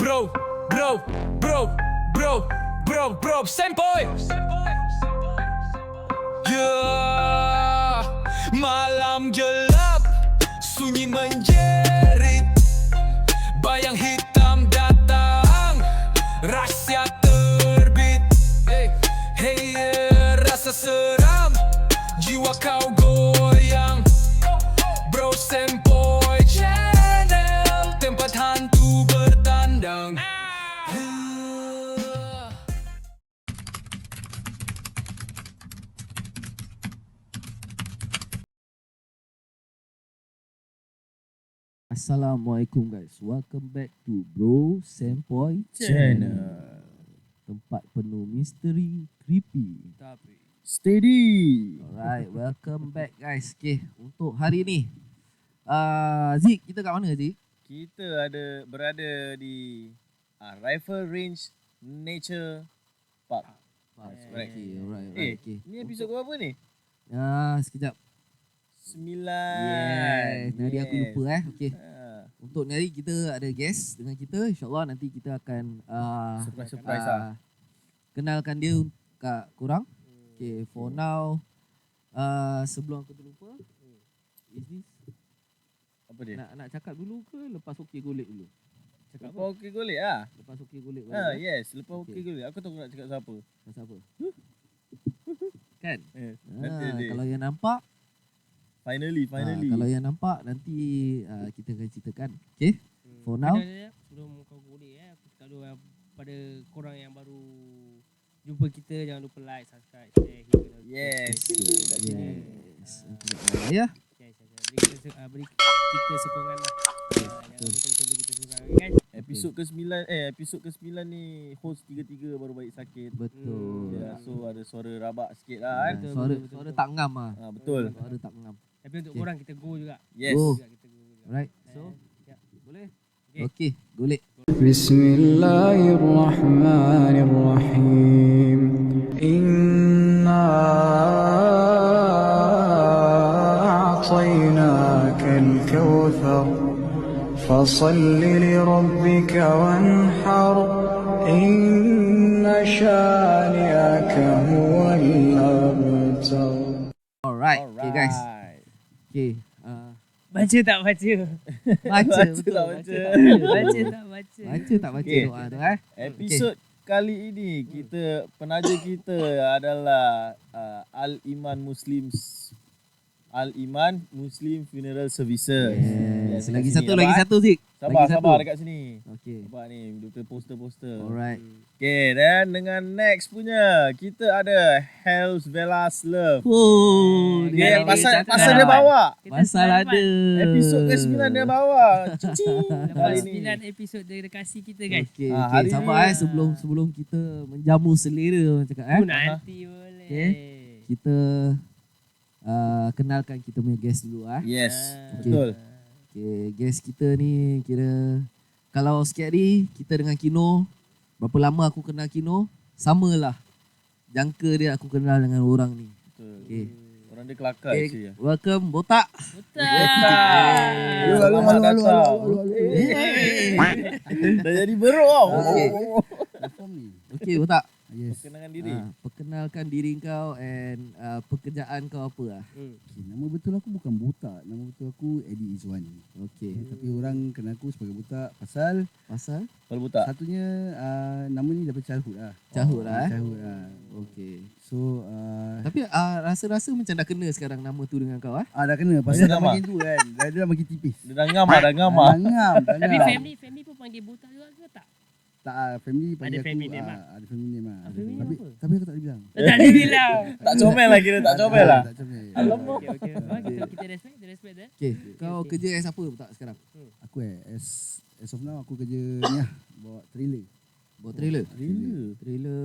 bro, bro, bro, bro, bro, bro, Sempoy. Yeah, malam gelap, sunyi menjerit, bayang hitam datang, rahsia terbit. Hey, rasa seram, jiwa kau goyang. Bro Sempoy Channel, tempat hantu bertandang. Assalamualaikum guys, welcome back to Bro Sempoy Channel. Tempat penuh misteri, creepy. Tapi steady. Alright, welcome back guys. Okay, untuk hari ni Zik, kita kat mana Zik? Kita berada di Rifle Range Nature Park. Okay, alright, okay. Ni episod berapa ni? Sekejap. 9. Yes, tadi aku lupa Okay. Ha. Untuk ni hari kita ada guest dengan kita. InsyaAllah nanti kita akan Surprise lah. kenalkan dia kat korang. Okay, for now sebelum aku terlupa, is this Apa dia? nak cakap dulu ke lepas okey golek dulu? Cakap Lepas okey golek lah. Lepas okey golek Yes, lepas okey Okay. golek. Aku tahu nak cakap siapa. Pasal apa? Kan? Nanti dia. Kalau yang nampak, Finally. kalau yang nampak nanti kita akan ceritakan. Okay? For now, Sebelum kau golek aku cakap dulu pada korang yang baru jumpa kita, jangan lupa like, subscribe, share, hit the Yes. yes. Ya. beri kita sokongan lah. Jangan betul-betul beri kita sokongan, okay, guys. Episod ke-9 ni host 3 baru baik sakit. Betul. Ya, so ada suara rabak sikit lah kan. Suara tak ngam ah. Betul. Suara tak ngam. Tapi untuk korang kita go juga. Yes. Go. Kita go juga. Alright. So, Ya. boleh? Okay. Okay, golek. بسم الله الرحمن الرحيم إنا أعطيناك الكوثر فصل لربك وانحر إن شانئك هو الأبتر. Alright. Okay guys. Okay. Baca tak baca? Baca betul. tak Baca baca. tak baca? Baca tak baca Okay. doa tu Episod kali ini kita penaja kita adalah Al-Iman Muslim Funeral Services. Yes. Lagi kat satu, sini, lagi nampak? satu Zik. Sabar Lagi satu. dekat sini. Okay. Nampak ni, dia punya poster-poster. Alright. Okay, dan dengan next punya kita ada Hell's Velas Love. Oh, Okay, Dia pasal ada dia bawa. Pasal ada. Episod ke-9 dia bawa. Cici. Lepas Kali ni. 9 episod dia kasih kita, guys. Okay, hari okay. Sabar ni- sebelum kita menjamu selera orang cakap Nanti boleh. Okay. Kita kenalkan kita punya guest dulu Yes, Okay. betul. Okay, guest kita ni kira kalau sikit hari kita dengan Kino, berapa lama aku kenal Kino, samalah jangka dia aku kenal dengan orang ni. Betul. Okay. Orang dia kelakar Okay, actually. welcome Botak. Halo. Dah jadi beruk tau. Okay. Okay, Botak. Perkenalkan diri. Perkenalkan diri kau and pekerjaan kau apa Okay, nama betul aku bukan Botak. Nama betul aku Eddie Izwan. Okay. Tapi orang kenal aku sebagai Botak pasal Pasal Kalau buta. satunya nama ni daripada childhood lah. Childhood lah Childhood lah. Okay. So Tapi rasa-rasa macam dah kena sekarang nama tu dengan kau dah kena pasal Dia dah nama. makin tu kan. Dia dah makin tipis. Dia dah ngam ah, dah ngam ah. Dah ngam. Tapi family pun panggil buta juga ke tak? Tak, family panggil Ada aku. family name lah. Ada family name lah. family name Tapi apa? tapi aku tak boleh bilang. Tak ada bilang. Tak comel lah kira, tak comel lah. Tak comel. Alamak. Okay. Kita respect dia. Okay. Kau kerja as apa Botak sekarang? Aku as of now aku kerja ni lah. Bawa trailer. Bawa trailer? Trailer. Trailer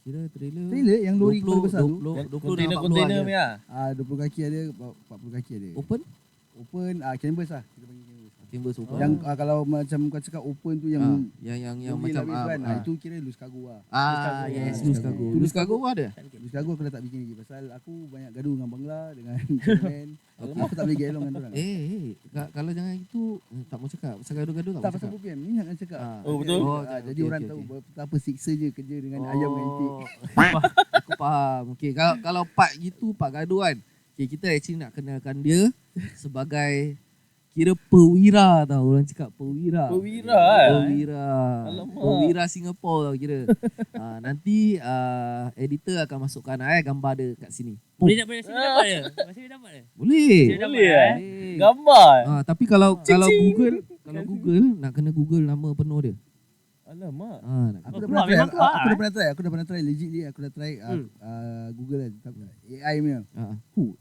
kira trailer Trailer yang lori kepala besar tu. 20 dan 40 Kontainer ada. ni ah. 20 kaki ada, 40 kaki ada. Open? Open canvas lah. Kita panggil canvas. Canvas open. Yang kalau macam kau cakap open tu yang yang mobil macam habis kan, itu kira loose cargo lah. yes, Loose loose cargo. cargo. Loose cargo ada? Loose cargo aku dah tak bikin lagi pasal aku banyak gaduh dengan Bangla dengan Jerman. Aku tak boleh get along dengan orang. Kalau jangan itu tak mau cakap. Pasal gaduh-gaduh tak Tak mau pasal cakap. BPM ni nak cakap. Oh, betul? Jadi orang tahu betapa siksa je kerja dengan ayam dengan itik. Aku faham. Okay, kalau part gitu, part gaduh kan. Okay, kita actually nak kenalkan dia sebagai kira perwira tau. Orang cakap perwira. Alamak. Perwira Singapura tau kira. Nanti editor akan masukkan gambar dia kat sini. Boleh dapat dia? Masih dapat dia? Boleh. Boleh Boleh. Gambar. Tapi kalau Google nak kena Google nama penuh dia. Alamak. Aku Oh, dah keluar, pernah try. memang keluar, Aku dah pernah try legit dia. Aku dah try Google kan. AI punya.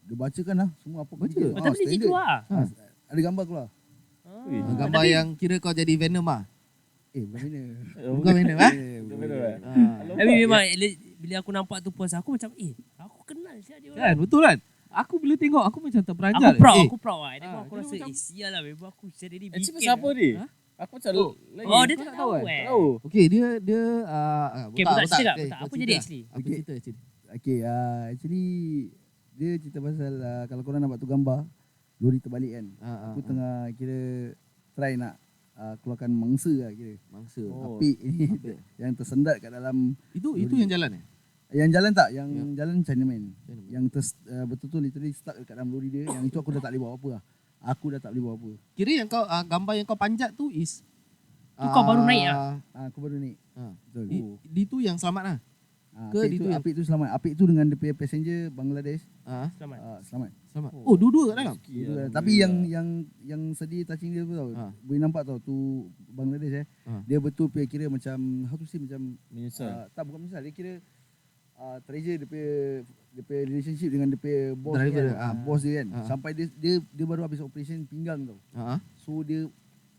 Dia bacakan lah semua apa Baca. benda. Tapi legit keluar. Ada gambar keluar. Gambar yang kira kau jadi Venom ah. Bukan mana. Bukan Venom ah. Tapi memang bila aku nampak tu pos aku macam aku kenal siapa dia Kan, orang. betul kan? Aku bila tengok aku macam terperanjat. Aku proud lah. Dia aku dia rasa macam- sial lah memang aku share dia Actually bikin. siapa dia? Ha? Aku macam lagi. Oh, dia Kau tak tak tahu tahu kan? Tahu. Okey, dia Okay, budak cerita tak? Okay, Budak. kau Apa jadi cerita. actually? Apa Okay. cerita actually? Okay, actually dia cerita pasal kalau korang nampak tu gambar lori terbalik kan. Aku tengah kira try nak keluarkan mangsa lah kira. Mangsa. Apik ni yang tersendat kat dalam Itu yang jalan yang jalan tak? Yang Ya. jalan Chinaman. Chinaman. Yang betul-betul literally stuck kat dalam lori dia. Yang itu aku dah tak boleh buat apa lah. Aku dah tak boleh buat apa. Kira yang kau gambar yang kau panjat tu is Tu kau baru naik Aku baru naik. Betul. Di tu yang selamat lah. Ke Apik di tu, tu yang- Apik tu selamat. Apik tu dengan dia punya passenger Bangladesh Selamat. selamat. Selamat. Oh, dua-dua kat dalam. Tapi yang sedih touching dia tu tau. Boleh nampak tau tu Bangladesh dia betul kira macam how to say macam Menyesal. tak bukan misal dia kira treasure dia punya relationship dengan dia punya boss Driver dia dia, kan. Boss dia kan. Ah. Sampai dia baru habis operation pinggang tau. So dia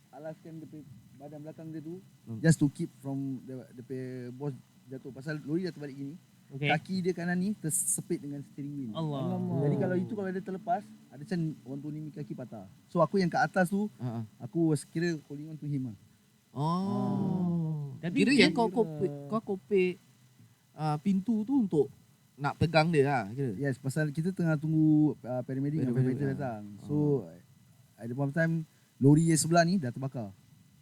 alaskan dia punya badan belakang dia tu just to keep from dia punya boss jatuh. Pasal lori dah terbalik gini. Okay. Kaki dia kanan ni tersepit dengan steering wheel. Allah. Jadi kalau dia terlepas, ada macam orang tu ni kaki patah. So aku yang kat atas tu, aku was kira calling on to him lah. Tapi Kira dia- yang kau kopek pintu tu untuk nak pegang dia lah kira. Yes, pasal kita tengah tunggu paramedic dan Paramedic, firefighter datang. So at the point of time, lori yang sebelah ni dah terbakar.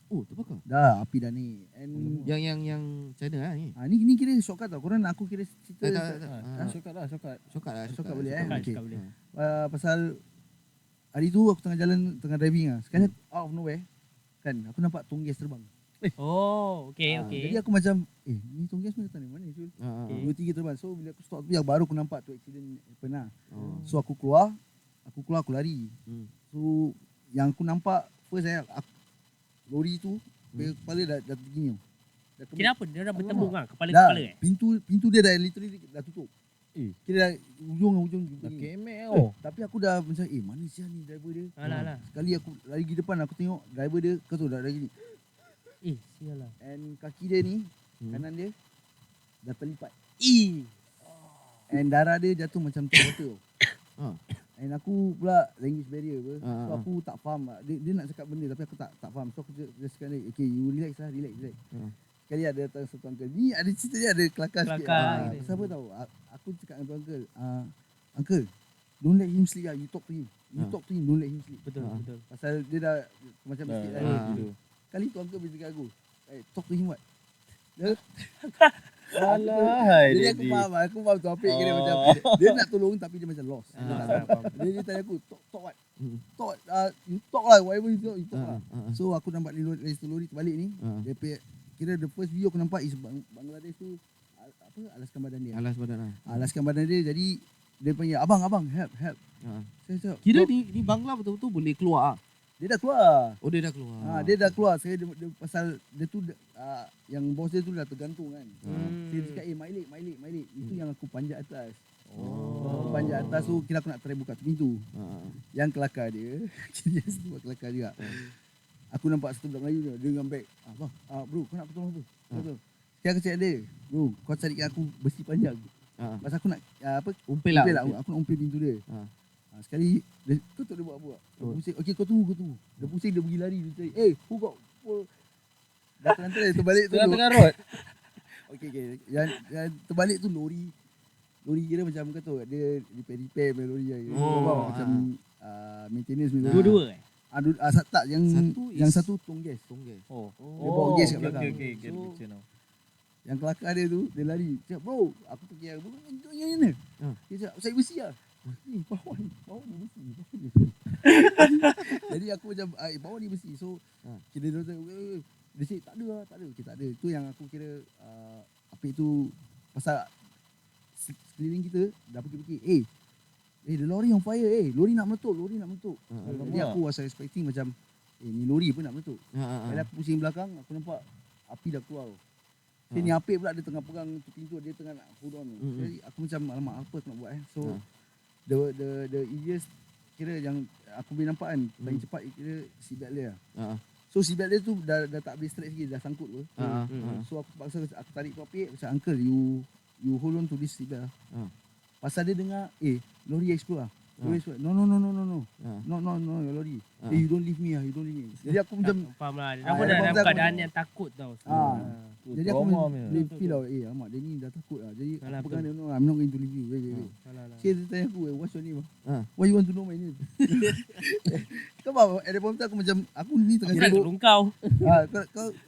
Oh, terbakar. Dah, api dah ni. And Yang China lah ni. ni kira shortcut tau. Korang nak aku kira cerita. Shortcut lah. Shortcut boleh, shortcut. Okay. Cakap boleh. Pasal hari tu aku tengah driving lah. Sekali out of nowhere, kan aku nampak tonggas terbang. Oh, okay. Jadi aku macam, ni tonggas ni datang dari mana Syul? Okay. 2-3 terbang. So bila aku stop tu yang baru aku nampak tu accident happen lah. So aku keluar, aku lari. So yang aku nampak first lori tu kepala dah begini. Dah kemit. Kira apa? Dia dah bertembung kan? Dah, Kepala-kepala pintu dia dah literally dah tutup. Kira dah ujung Dah begini. kemek tau. Tapi aku dah macam mana siapa ni driver dia? Alah. Sekali aku lari pergi depan aku tengok driver dia kau tahu dah gini. Sial lah. And kaki dia ni kanan dia dah terlipat. And darah dia jatuh macam terwater. And aku pula language barrier apa. So aku tak faham. Dia nak cakap benda tapi aku tak faham. So aku just kata okay you relax lah, relax. Sekali ada datang satu uncle. Ni ada cerita dia ada kelakar sikit. Kelakar, Siapa tahu? Aku cakap dengan tu uncle, uncle, don't let him sleep lah. You talk to him. Talk to him, don't let him sleep. Betul. Pasal dia dah macam sikit lah. Kali tu uncle bila cakap aku, talk to him what? Alah, Jadi aku faham tu apa kira macam dia nak tolong tapi dia macam lost. Dia tanya aku, talk what? Talk you talk lah, whatever you talk lah. So aku nampak lori terbalik ni, dia kira the first video aku nampak is Bangladesh tu alaskan badan dia. Alaskan badan dia jadi dia panggil abang help. Saya cakap, Kira ni Bangla betul-betul boleh keluar. dia dah keluar. Oh, dia dah keluar. Dia dah keluar. Saya dia pasal dia tu yang bos dia tu dah tergantung kan. Saya cakap my leg. Itu yang aku panjat atas. Aku panjat atas tu kira aku nak try buka pintu. Yang kelakar dia, dia sebab kelakar juga. Aku nampak satu budak Melayu dia dengan beg. Bang, bro, kau nak aku tolong apa? Betul. Saya cakap dia, bro, kau carikan aku besi panjang. Pasal aku nak Umpil lah. Aku nak umpil pintu dia. Sekali kau tak boleh buat. Dia pusing. Okey kau tunggu. Dia pusing dia pergi lari dia cari. Who got dah terlantar terbalik tu. Tengah road. Okey. Yang terbalik tu lori kira macam kau tahu dia repair lori dia. Macam maintenance punya. Dua-dua Tak, yang Satu yang is- satu tongges. Tongges. Oh. Dia bawa gas kat belakang. Okay, get the So, picture now. Yang kelakar dia tu, dia lari. Cakap, bro, aku pergi lah. Bro, yang mana? Dia cakap, saya besi lah. Ni, bawah ni besi. Jadi aku macam, bawah ni besi. So, kira dia kata, dia cakap, tak ada. Okay, tak ada. Itu yang aku kira, apa itu, pasal sekeliling kita, dah pergi-pergi. The lorry on fire. Lori nak meletup. Jadi aku was expecting macam, ni lori pun nak meletup. Bila aku pusing belakang, aku nampak api dah keluar. Ni Apik pula dia tengah pegang tu pintu, dia tengah nak hold on. Jadi aku macam alamak apa aku nak buat So the easiest kira yang aku boleh nampak kan paling cepat kira seatbelt dia. So seatbelt dia tu dah tak boleh stretch lagi, dah sangkut apa. So aku terpaksa aku tarik tu Apik macam uncle you hold on to this seatbelt. Pasal dia dengar lori explode lah. Lori explode. No. No, your lori. You don't leave me. Jadi aku macam Faham lah. Dia Ah, pun dalam aku- keadaan yang takut tau. jadi aku boleh feel lah, alamak dia ni dah takut lah. Jadi Alah, aku pegang dia, no, I'm not going to leave you. Wait. Dia tanya aku, what's your name? Why you want to know my name? Kau faham, at that point aku macam, aku ni tengah Aku nak sibuk. tolong kau.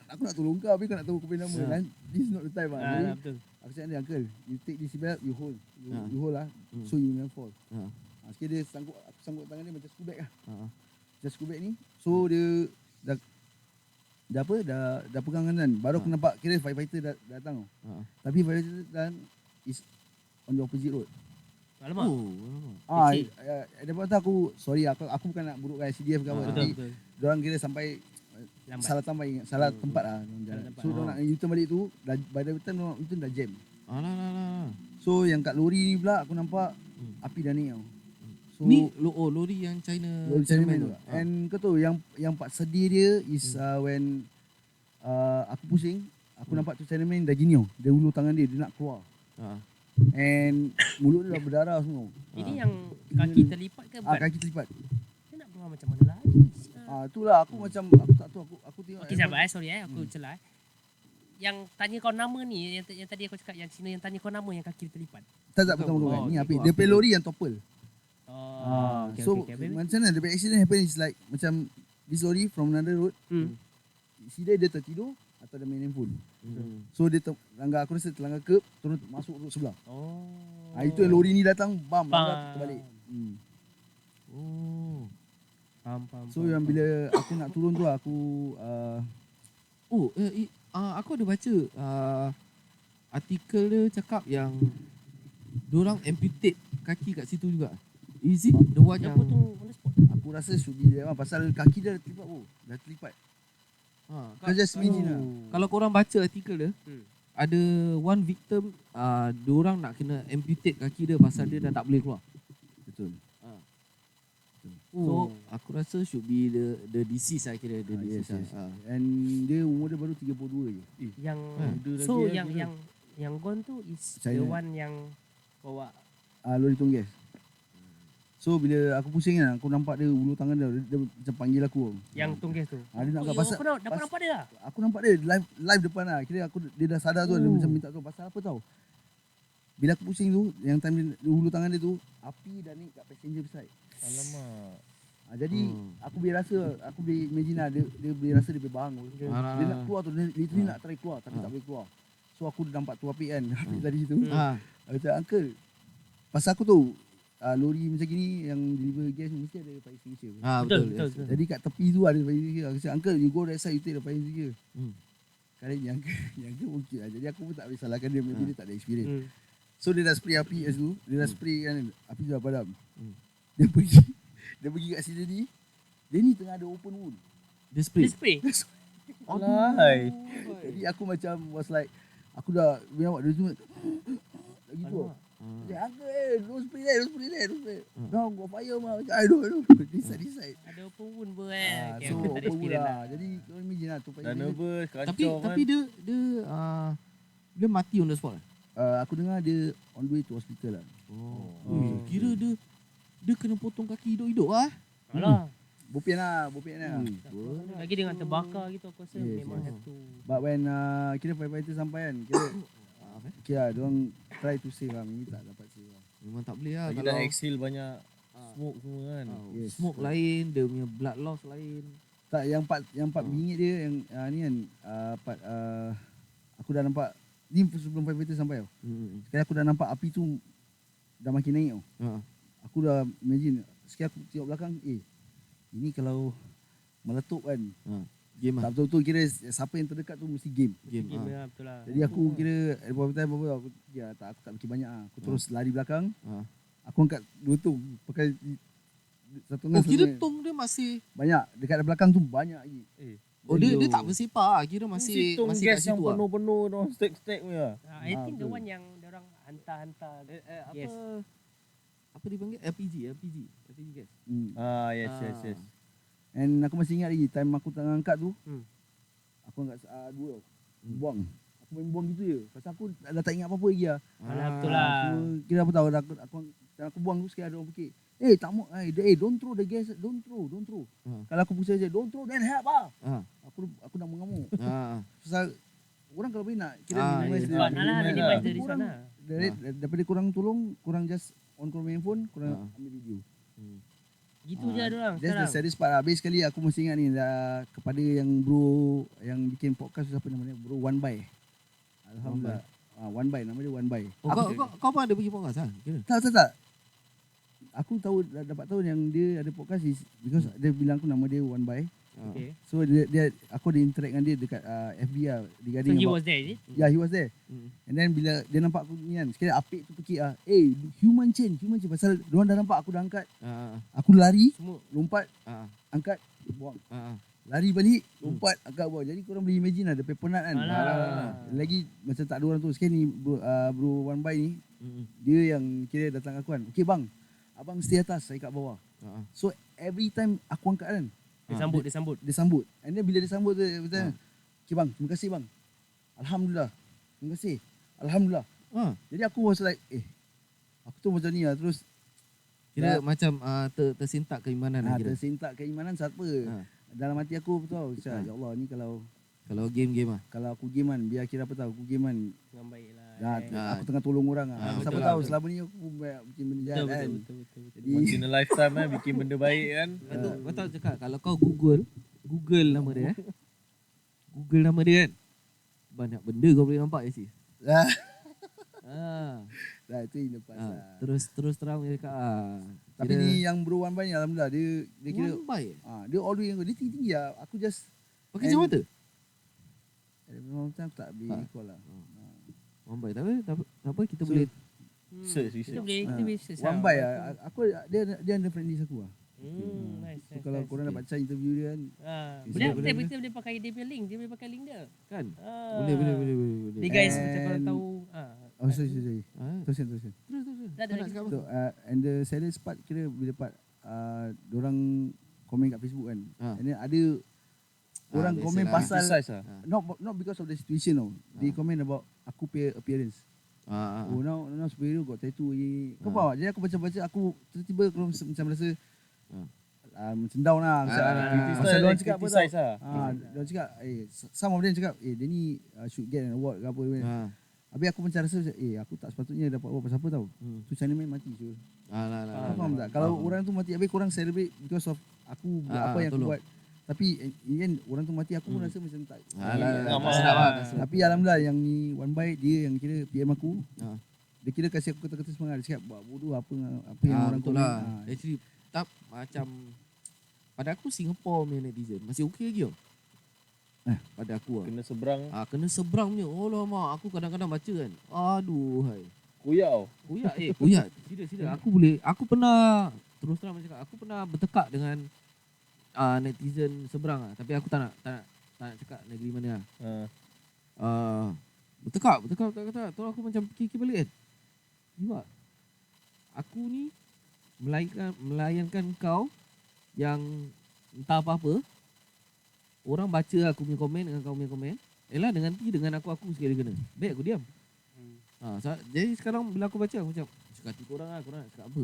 Aku nak tolong kau, habis kau nak tahu kau punya nama. Kan? This is not the time lah. Jadi, Betul. aku cakap dia, uncle, you take this belt, you hold. You hold lah, so you never fall. Sekali dia aku sangkut tangan dia macam school bag lah. Macam school bag ni. So dia dah pegang kanan. Baru aku nampak kira firefighter datang. Tapi firefighter datang is on the opposite road. Alamak. At that point aku sorry aku bukan nak burukkan SDF ke apa. Betul, Tapi betul. diorang kira sampai Lambat. salah tempat lah diorang jalan. tempat. So diorang nak U-turn balik tu by the time diorang U-turn dah jam. Alah. So yang kat lori ni pula aku nampak api dah naik tau. So Ni lori yang China. lori Chinaman tu. tu. And kau tahu yang part sedih dia is when aku pusing, aku nampak tu Chinaman dah gini tau. Dia ulu tangan dia nak keluar. And mulut dia dah berdarah semua. Ini yang kaki terlipat ke bukan? Kaki terlipat. Dia nak keluar macam mana lagi? Itulah aku macam aku tak tahu aku tengok. Okey sabar sorry aku celah. Yang tanya kau nama ni yang tadi aku cakap yang Cina yang tanya kau nama yang kaki terlipat. Tak bukan. Ni okey. Apik. Dia punya lori yang topple. Okey, So okey, okey. macam mana the accident happen is like macam this lorry from another road. Either dia tertidur atau dia main handphone. So dia langgar aku rasa terlanggar curb turun masuk road sebelah. Itu yang lori ni datang bam langgar terbalik. Faham. So yang bila aku nak turun tu aku Aku ada baca artikel dia cakap yang diorang amputate kaki kat situ juga. Is it the one Yang yang potong on the spot. aku rasa should be there pasal kaki dia dah terlipat dah terlipat. Kau just imagine lah. Kalau korang baca artikel dia, ada one victim diorang nak kena amputate kaki dia pasal dia dah tak boleh keluar. Betul. So aku rasa should be the disease saya kira the Yes. disease. And dia umur dia baru 32 je. Yang Muda so lagi, yang gone tu is China. the one yang bawa Lori tongges. So bila aku pusing kan, aku nampak dia ulu tangan dia macam panggil aku. yang tongges tu. Dia nak pasal Kau dapat nampak dia lah. aku nampak dia live depan lah. Kira dia dah sadar tu dia macam minta tu pasal apa tau. Bila aku pusing tu, yang time dia ulu tangan dia tu, api dah naik kat passenger side. Alamak. Jadi aku boleh rasa, aku boleh imagine lah dia boleh rasa dia boleh bahang. Dia nak keluar tu, dia literally nak try keluar tapi tak boleh keluar. So aku nampak tu Apik kan, Apik tadi tu. Aku cakap, uncle, pasal aku tahu lori macam gini yang deliver gas mesti ada fire extinguisher. Betul. Jadi kat tepi tu ada fire extinguisher. Aku cakap, uncle, you go that side, you take the fire extinguisher. Kali yang okey lah. Jadi aku pun tak boleh salahkan dia, maybe dia tak ada experience. So dia dah spray api kat situ, dia dah spray kan, api tu dah padam. Dia pergi kat sini ni, dia ni tengah ada open wound. Dia spray. Alai. Jadi aku macam was like, aku dah awak dia cuma gitu. Dia don't spray there. No, go fire mah. I don't. This side. Ada open wound pun So aku tak ada open wound experience lah. Jadi kau imagine lah tu Dah nervous, Tapi kacau kan. dia mati on the spot. aku dengar dia on the way to hospital lah. Kira dia kena potong kaki hidup-hidup lah. Alah. Bopian lah. Lagi dengan terbakar gitu aku rasa Yes, memang yes. have to. But when kira firefighter sampai kan, kira okay lah, diorang try to save lah. Memang tak dapat save lah. Memang tak boleh lah Lagi kalau dah exhale banyak Smoke semua kan. Yes. Smoke lain, dia punya blood loss lain. Tak, yang part bingit dia yang ni kan part aku dah nampak ni sebelum firefighter sampai tau. Sekarang aku dah nampak api tu dah makin naik tau. Aku dah imagine sekarang aku tengok belakang, ini kalau meletup kan. Game Tak betul-betul kira siapa yang terdekat tu mesti game. Game. Betul lah. Jadi aku kira at point of time aku tak fikir banyak lah. Aku terus lari belakang. Ha. Aku angkat dua tong pakai satu dengan Kira satu. tong dia masih Banyak dekat belakang tu banyak lagi. dia tak bersepah, kira masih Situng kat gas yang situ lah. penuh-penuh, dong stack-stack punya. I think the betul. one yang orang hantar-hantar. Yes. Apa dipanggil? LPG gas. Yes. And aku masih ingat lagi time aku tengah angkat tu. Aku angkat dua tau. Buang. Aku main buang gitu je. Pasal aku dah tak ingat apa-apa lagi lah. Alah, betul lah. So, kira apa tahu aku buang tu sekali ada orang fikir, tak mau, don't throw the gas, don't throw. Kalau aku pusing je, don't throw, then help lah. Aku dah mengamuk. Pasal orang kalau boleh nak kira minimize yes. dia. Mana lah minimize dari Korang- sana. Daripada korang tolong, korang just on korang main phone, korang ambil video. Gitu je orang That's the sekarang. saddest part lah. Habis sekali aku masih ingat ni kepada yang bro yang bikin podcast tu, siapa nama dia? Bro One By. Alhamdulillah. One By, nama dia One By. Kau pun ada pergi podcast lah? Kira. Tak. Aku tahu dapat tahu yang dia ada podcast is because dia bilang aku nama dia One By. Okay. So dia aku ada interact dengan dia dekat FB lah So regarding he about, was there, is it? yeah, he was there. And then bila dia nampak aku ni kan, sekali apik tu pekik human chain pasal diorang dah nampak aku dah angkat. Aku lari, Semua. lompat, angkat, buang. Lari balik, lompat, angkat, buang. Jadi korang boleh imagine lah, ada paper nut kan. Lagi macam tak ada orang tu. Sekali ni bro One By ni, dia yang kira datang aku kan. Okay bang, abang stay atas, saya kat bawah. So every time aku angkat kan, Dia sambut. dia sambut. And then bila dia sambut tu, dia kata, okay bang, terima kasih bang. Alhamdulillah. Terima kasih. Alhamdulillah. Jadi aku was like, aku tu macam ni lah. Terus Kira macam tersentak keimanan lah kira. tersentak keimanan siapa. Dalam hati aku betul. Ya Allah, ni kalau game lah. kalau aku game kan, biar kira apa tahu, aku game kan. Dengan baik lah. Aku tengah tolong orang lah. betul Siapa lah, tahu betul. selama ni aku bikin benda jahat kan. Betul. Jadi Once in a lifetime bikin benda baik kan. Kau tahu cakap kalau kau Google nama dia Google nama dia kan. Banyak benda kau boleh nampak je sis. dah itu in the past lah. Terus terang dia cakap Tapi ni yang bro One By ni alhamdulillah dia kira One By. dia all the way dia tinggi lah. Aku just Pakai kacamata? memang aku tak habis call lah. One By. Tak apa kita So, boleh Search. Kita boleh search One lah. By lah. Aku dia ada friend list aku lah. Nice. So kalau korang dapat cari interview dia kan, Boleh boleh pakai dia punya link. Dia boleh pakai link dia. kan. Ah. Boleh. Dia guys And- macam kalau tahu sorry. Teruskan. Dah ada lagi. So, and the saddest part kira bila part dorang komen kat Facebook kan. And then ada orang komen biasalah. pasal Criticize lah. not because of the situation tau. They comment about aku punya appearance. Oh now superhero got tattoo ni. Kau faham tak? Jadi aku baca-baca aku tiba-tiba aku macam rasa macam down lah. Pasal diorang cakap apa tau? Criticize lah. Diorang cakap some of them cakap dia ni should get an award ke apa kan. Habis aku macam rasa aku tak sepatutnya dapat award pasal apa tau. Tu Chinaman mati so. Kau faham tak? Kalau orang tu mati habis korang celebrate because of aku buat apa yang aku tolong. buat. Tapi in the end orang tu mati aku pun rasa macam tak. Sedap lah. Tapi alhamdulillah yang ni One By dia yang kira PM aku. Dia kira kasih aku kata-kata semangat. Dia cakap buat bodoh apa yang orang betul komen. lah. Actually macam pada aku Singapore punya netizen masih okey lagi tau. Pada aku lah. Kena seberang. Kena seberang punya. Oh lama aku kadang-kadang baca kan. Aduh hai. Koyak. Koyak. Serius. Aku pernah terus terang macam cakap, aku pernah bertekak dengan netizen seberang lah. Tapi aku tak nak cakap negeri mana lah. Bertekak. Terus aku macam fikir balik kan. Juga. Aku ni melayankan kau yang entah apa-apa. Orang baca aku punya komen dengan kau punya komen. Dengan aku sekali kena. Baik aku diam. Jadi sekarang bila aku baca aku macam cakap hati korang nak cakap apa.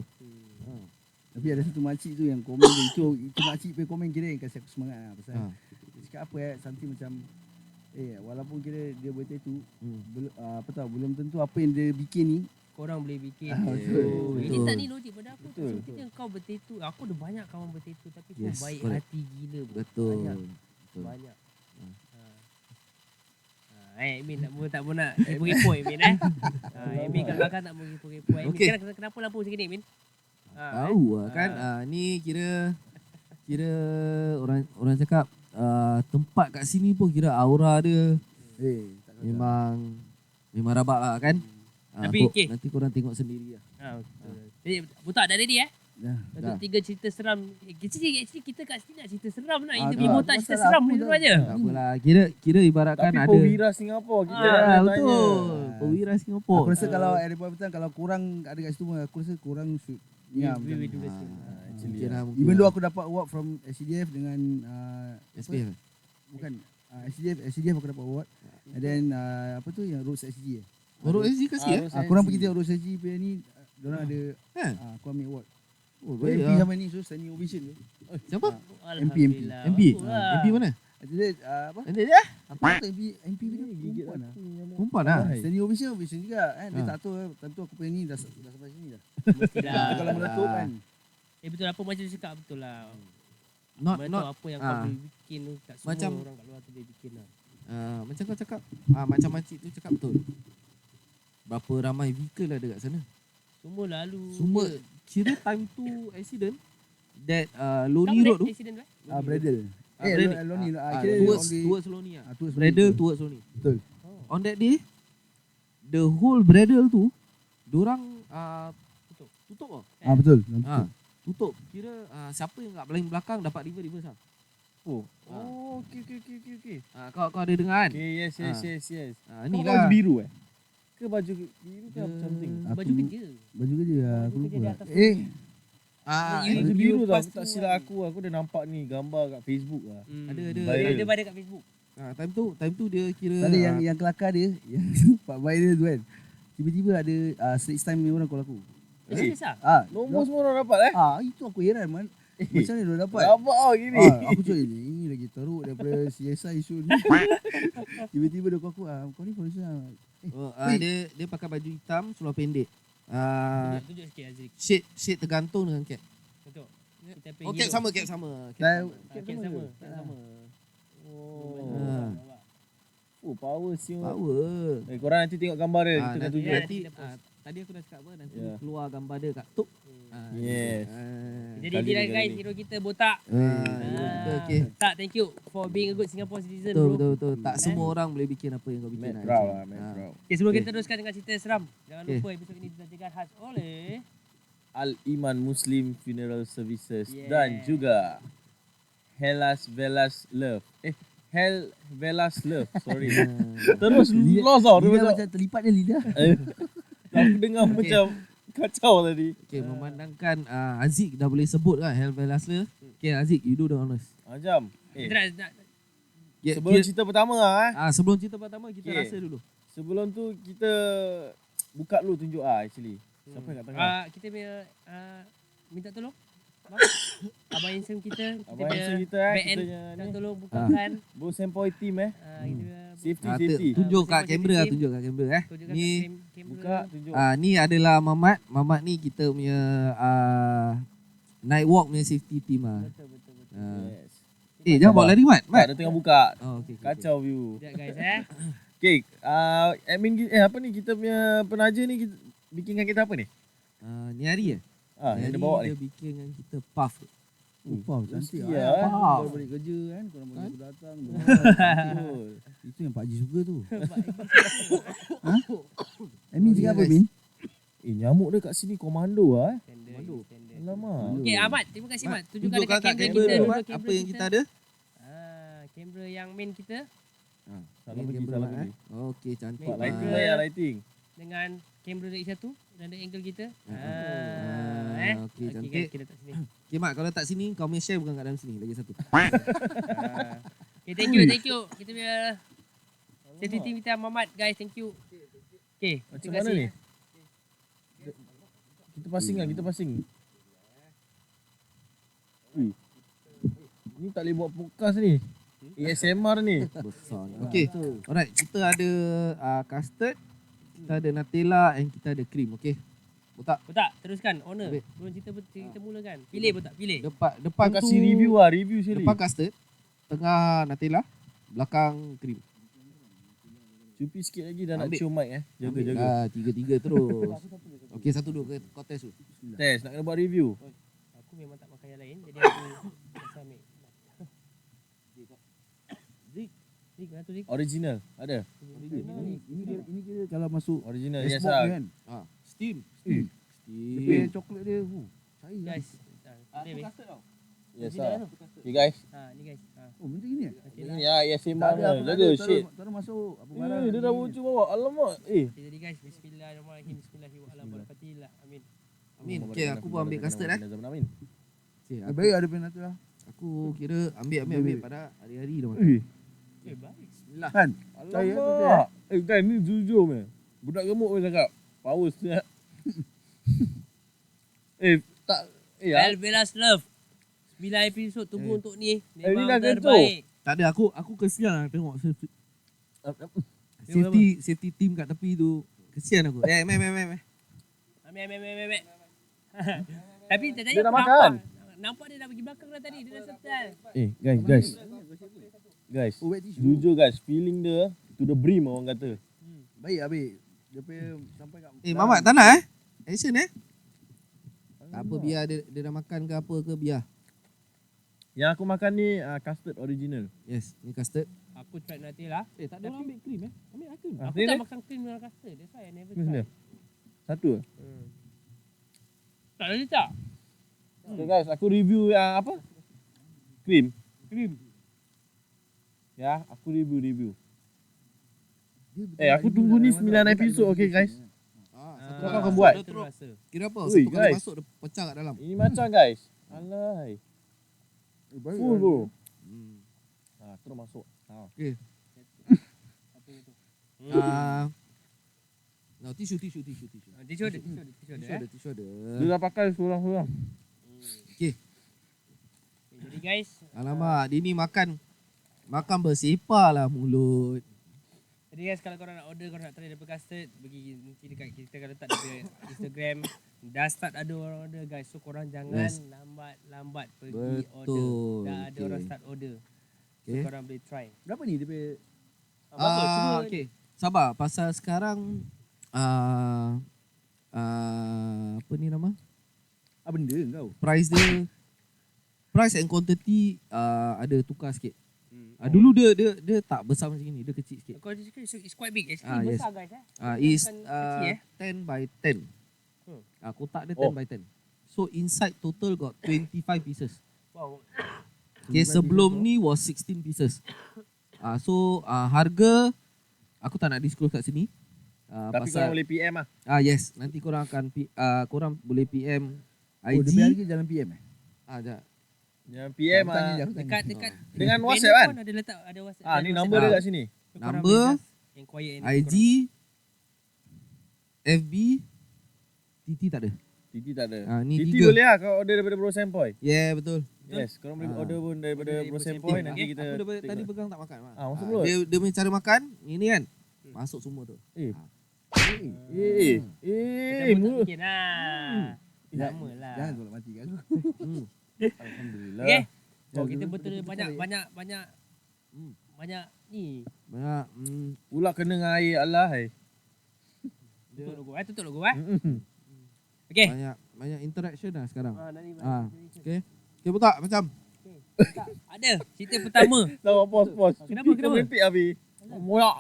Tapi ada satu makcik tu yang komen tu, itu makcik punya komen kira yang kasih aku semangat lah. Pasal dia cakap apa something macam walaupun kira dia bertattoo belum tentu apa yang dia bikin ni korang boleh bikin. betul. Ini Betul. tak ni logik pada aku. Betul. Kita kau bertetu. Aku ada banyak kawan bertetu tapi kau Yes, baik correct. hati gila. bro. Betul. Banyak. Betul. Banyak. Emin tak mau nak kepo-kepo Emin Emin kat belakang tak mau kepo-kepo. Emin Okey. kenapa lampu macam ni Emin? Tahu lah kan. Ni kira orang cakap tempat kat sini pun kira aura dia Tak memang rabak lah kan. Tapi, okey. Nanti korang tengok sendiri lah. Betul. Jadi Botak dah ready Dah. Untuk 3 cerita seram. Actually kita kat sini nak cerita seram nak. Ah, Interview tak. Botak cerita Masalah seram aku ni dah. dulu aja. Tak apalah. Kira ibaratkan Tapi ada. Perwira Singapura kita nak tanya. Betul. Perwira Singapura. Aku rasa kalau at the point of time kalau kurang ada kat situ aku rasa kurang should nyam. We do the same. Mungkin lah, mungkin Even lah. though aku dapat award from SCDF dengan SPF. bukan SCDF aku dapat award. And then apa tu yang road SCG Baru SG kasih Aku orang pergi tengok road SCG punya ni diorang ada aku ambil award. Oh, MP baik lah. sama ni so standing ovation tu. Siapa? Alhamdulillah. MP? Bagus lah. MP mana? Jadi apa? Ada dia? Apa tu MP dia perempuan lah. Perempuan lah. Standing ovation juga kan. Dia tak tahu time tu aku punya ni dah sampai sini dah. Mestilah. Kalau meletup kan. Betul apa macam dia cakap betul lah. Not Mana tahu not apa yang kau boleh bikin tu tak semua Macam- orang kat luar tu boleh bikin lah. macam kau cakap macam makcik tu cakap betul. Berapa ramai vehicle ada kat sana? Semua lalu. Semua kira time tu accident that Loni Road tu. Accident right? Bradle. Bradle. Loni Towards Loni lah. towards Bradle towards Loni. Betul. On that day, the whole Bradle tu, diorang tutup lah. Betul. Tutup. Kira siapa yang kat paling belakang dapat reverse lah. Oh, okey. Kau ada dengar kan? Okay, yes. Ni Kau baju lah. biru Ke baju biru ke something? Baju kerja. Baju kerja aku Baju kerja di lupa. atas Baju you biru tak pass tak tu silap aku dah nampak ni gambar kat Facebook lah. Ada. Viral. Dia ada kat Facebook. Time tu dia kira Tadi yang kelakar dia yang Pak viral tu kan. Tiba-tiba ada Straits Time ni orang call aku. Serius ah? Nombor semua orang dapat Itu aku heran man. Macam mana dia dapat? Dapat gini. Aku cakap ini lagi teruk daripada CSI isu ni. Tiba-tiba dia call aku, kau ni polisi lah. dia pakai baju hitam, seluar pendek. Tunjuk sikit Azri. Shade tergantung dengan cap. Tunjuk. Kita Oh, cap sama. Cap sama. Cap sama. Oh, power siul. Power. Korang nanti tengok gambar dia. Kita akan tunjuk. Nanti tadi aku dah cakap apa, nanti keluar gambar dia kat tuk. Yes. Jadi Kali dia ni, guys, kali ni. hero kita Botak. Okay. Tak, thank you for being a good Singapore citizen, Betul, bro. betul, betul. Tak semua orang boleh bikin apa yang kau bikin. Mad proud lah, mad Ah. proud. Okay, sebelum Okay. kita teruskan dengan cerita seram, jangan Okay. lupa episod ini disajikan khas oleh Al-Iman Muslim Funeral Services Yeah. dan juga Hellas Velas Love. Hell Velas Love. Sorry. Terus lost tau. Dia Lidah macam macam terlipat dia lidah. aku dengar macam kacau tadi. Okay, memandangkan Aziz dah boleh sebut kan Hell Velasler. Okay, Aziz, you do the honors. Jam. kita nak Sebelum cerita pertama sebelum cerita pertama kita Okay. rasa dulu. sebelum tu kita buka dulu tunjuk actually. Siapa yang kat tengah? kita punya minta tolong. Abang Handsome kita Abang Handsome kita back end kitanya minta ni. tolong bukakan Bo Sempoi team kita punya Safety. Tunjuk kat Bersama kamera, CCTV. tunjuk kat kamera tunjukkan Ni kat kamera. Buka tunjuk. ni adalah Mamat. Mamat ni kita punya night walk punya safety team ah. Betul. Yes. Jangan bawa lari Mat. Tak, Mat. dia tengah buka. Oh, okay. Kacau view. Sekejap guys Okay, admin apa ni kita punya penaja ni kita bikinkan kita apa ni? Ni hari Yang dia bawa ni. dia bikin dengan kita puff. Wow, cantik Mesti lah. lah, Baru balik kerja kan, korang bagi aku datang. Betul. Itu yang Pak Haji suka tu. Amin cakap apa, Min? Nyamuk dia kat sini komando lah Standard. Alamak. Okay Ahmad, terima kasih Ahmad. Tunjukkan dekat Tunjukkan kat kamera kamera kita dulu, dulu Mat, kamera apa yang kita ada. Kamera yang main kita Salah Ni pergi, kamera salah Mat, pergi. Okey, cantik. Pak Main lighting kamera. lah ya, lighting. dengan kamera dari satu dan ada angle kita. Okey, cantik. Guys, kita letak sini. Okay Mat, kalau tak sini kau punya share bukan kat dalam sini. Lagi satu. Okay, thank you. Kita punya safety team kita Muhammad guys, thank you. Okay, Macam mana ni? Kita passing. Ui. Ni tak boleh buat podcast ni. ASMR ni. Besar ni. Okay, alright. Kita ada custard. kita ada Nutella and kita ada krim, okey? Botak. Botak, teruskan. Owner. Ambil. Belum cerita mulakan. Pilih botak, pilih. Depan tu Kasih review lah, review sekali. depan custard, tengah Nutella, belakang krim. Cupi sikit lagi dah nak Ambil. cium mic Jaga, Ambil jaga. lah, tiga-tiga terus. Okey, satu dulu kau test dulu. Test, nak kena buat review. Aku memang tak makan yang lain. Jadi aku rasa ambil. Zik, mana tu Zik? Original, ada? Ini kira kalau masuk Original, es yes box lah. kan. Steam. Dia Steam. punya coklat dia cair. Guys. Boleh weh. Yes lah. Okay guys. Ni guys. Oh, macam ni Okay Ini lah. ya, yes Tak sembang ada lah. apa nak Jaga, ada, shit. taruh masuk apa barang. Dia dah bocor bawa. Alamak. Okay, jadi guys, bismillahirrahmanirrahim. Bismillahirrahmanirrahim. Amin. Amin. Okey, aku pun ambil custard Amin. Okey, Baik ada pen tu lah. aku kira ambil pada hari-hari dah makan. Baik. Bismillah. Kan? Cair tu dia. Alamak. Guys, ni jujur meh. Budak gemuk pun cakap. Power siap. Tak. Velas Love. 9 episod tunggu untuk ni. ni Memang dah kencur. terbaik. Tak ada, aku kesian lah tengok Eh, safety team kat tepi tu. Kesian aku. Mai. Ambil. Tapi tadi Dia dah aku makan. Nampak dia dah pergi belakang dah tadi. Dia dah settle. Guys. Oh, wet tissue. Jujur guys, feeling dia to the brim orang kata. Baik habis. Dia punya sampai kat Mamat tak nak action tak apa, biar dia dah makan ke apa ke biar. Yang aku makan ni custard original. Yes, ni custard. Aku try nanti lah. Tak ada orang ambil krim Ambil lah krim. Ah, Aku ni tak dia. makan cream dengan custard. That's why I never Ni try. dia. Satu. Tak ada tak? Okay guys, aku review yang apa? Cream. Ya, aku review. Aku tunggu ni 9 episod, okay guys. Satu Kau kali akan masuk, buat. dia terus. rasa. Kira apa? Ui, Satu kali guys. masuk dia pecah kat dalam. Ini macam guys. Alai. Full bro. Terus masuk. No, tisu. Tisu ada. Tisu ada. Dia dah pakai seorang-seorang. Okey. Jadi guys. Alamak, dia ni makan bersepah lah mulut. Jadi guys, kalau korang nak order, korang nak try daripada custard, pergi nanti dekat kita akan letak dekat Instagram. Dah start ada orang order guys. So korang jangan Yes. lambat pergi Betul. order. Dah ada Okay. orang start order. So Okay. korang boleh try. Berapa ni dia punya Okey. Sabar, pasal sekarang apa ni nama? apa benda kau? Price and quantity ada tukar sikit. Dulu dia tak besar macam ni, dia kecil sikit. Kau cakap it's quite big. Actually Yes. besar guys. Is Bukan kecil 10 by 10. Kotak dia 10 by 10. So inside total got 25 pieces. Wow. Okay, sebelum ni was 16 pieces. So harga aku tak nak disclose kat sini. Tapi korang boleh PM lah. Yes, nanti korang akan korang boleh PM Oh, dia IG. punya harga jalan PM Jap. Yang PM Aku tanya je, aku tanya. Dekat Dengan banner WhatsApp kan? pun ada letak ada WhatsApp. Ni nombor dia kat sini. So, korang Number, boleh just inquire anything IG, FB, TT tak ada. Titi tak ada. Ni Titi 3. boleh lah kau order daripada Bro Sempoy. Yeah, betul. Yes, korang boleh Ah. order pun daripada Boleh Bro Bro Sempoy. Sempoy. Nanti kita Aku daripada tadi tengok. pegang tak makan. Masuk mulut. Dia punya cara makan ini kan. Masuk semua tu. Macam Mulut. bikin lah. Sama lah. Jangan tolak mati kan. Alhamdulillah. Okay. Oh, Jangan kita tolak- betul betul- betul- banyak ni. Banyak Pula kena dengan air Allah. Tutup logo. Okay. banyak interaction lah sekarang. Nani. Okay. Okay, betul tak macam? Ada cerita pertama. Tahu pause. Kenapa? Kau merepek habis. Moyak.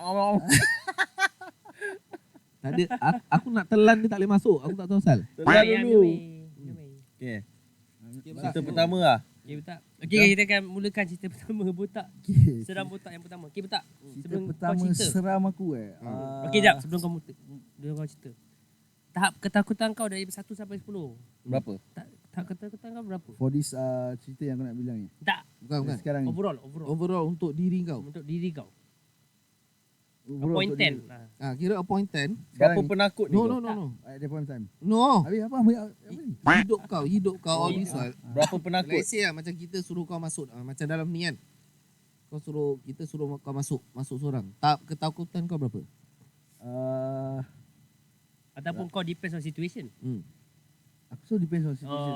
Tak ada aku nak telan dia tak boleh masuk. Aku tak tahu asal. Telan dulu. Okay, Okay. betul. Cerita pertama lah. Okay, Botak. Okay, kita akan mulakan cerita pertama Botak. Seram Botak yang pertama. Okay, Botak. Cerita Sebelum kau pertama cerita. seram aku Okey, jap. Sebelum kau cerita. Tahap ketakutan kau dari 1 sampai 10. Berapa? Tahap ketakutan kau berapa? For this cerita yang aku nak bilang ni. Tak. Bukan. Sekarang ni. Overall. Overall untuk diri kau. Untuk diri kau. Overall Point untuk 10. dia. Kira a point 10. Berapa ni. penakut ni No. kau? At that point in time. No. Habis apa ni? Hidup kau all this while. Berapa penakut? Let's say lah, macam kita suruh kau masuk macam dalam ni kan. Kita suruh kau masuk seorang. Tahap ketakutan kau berapa? Ataupun kau depends on situation? Aku so depends on situation.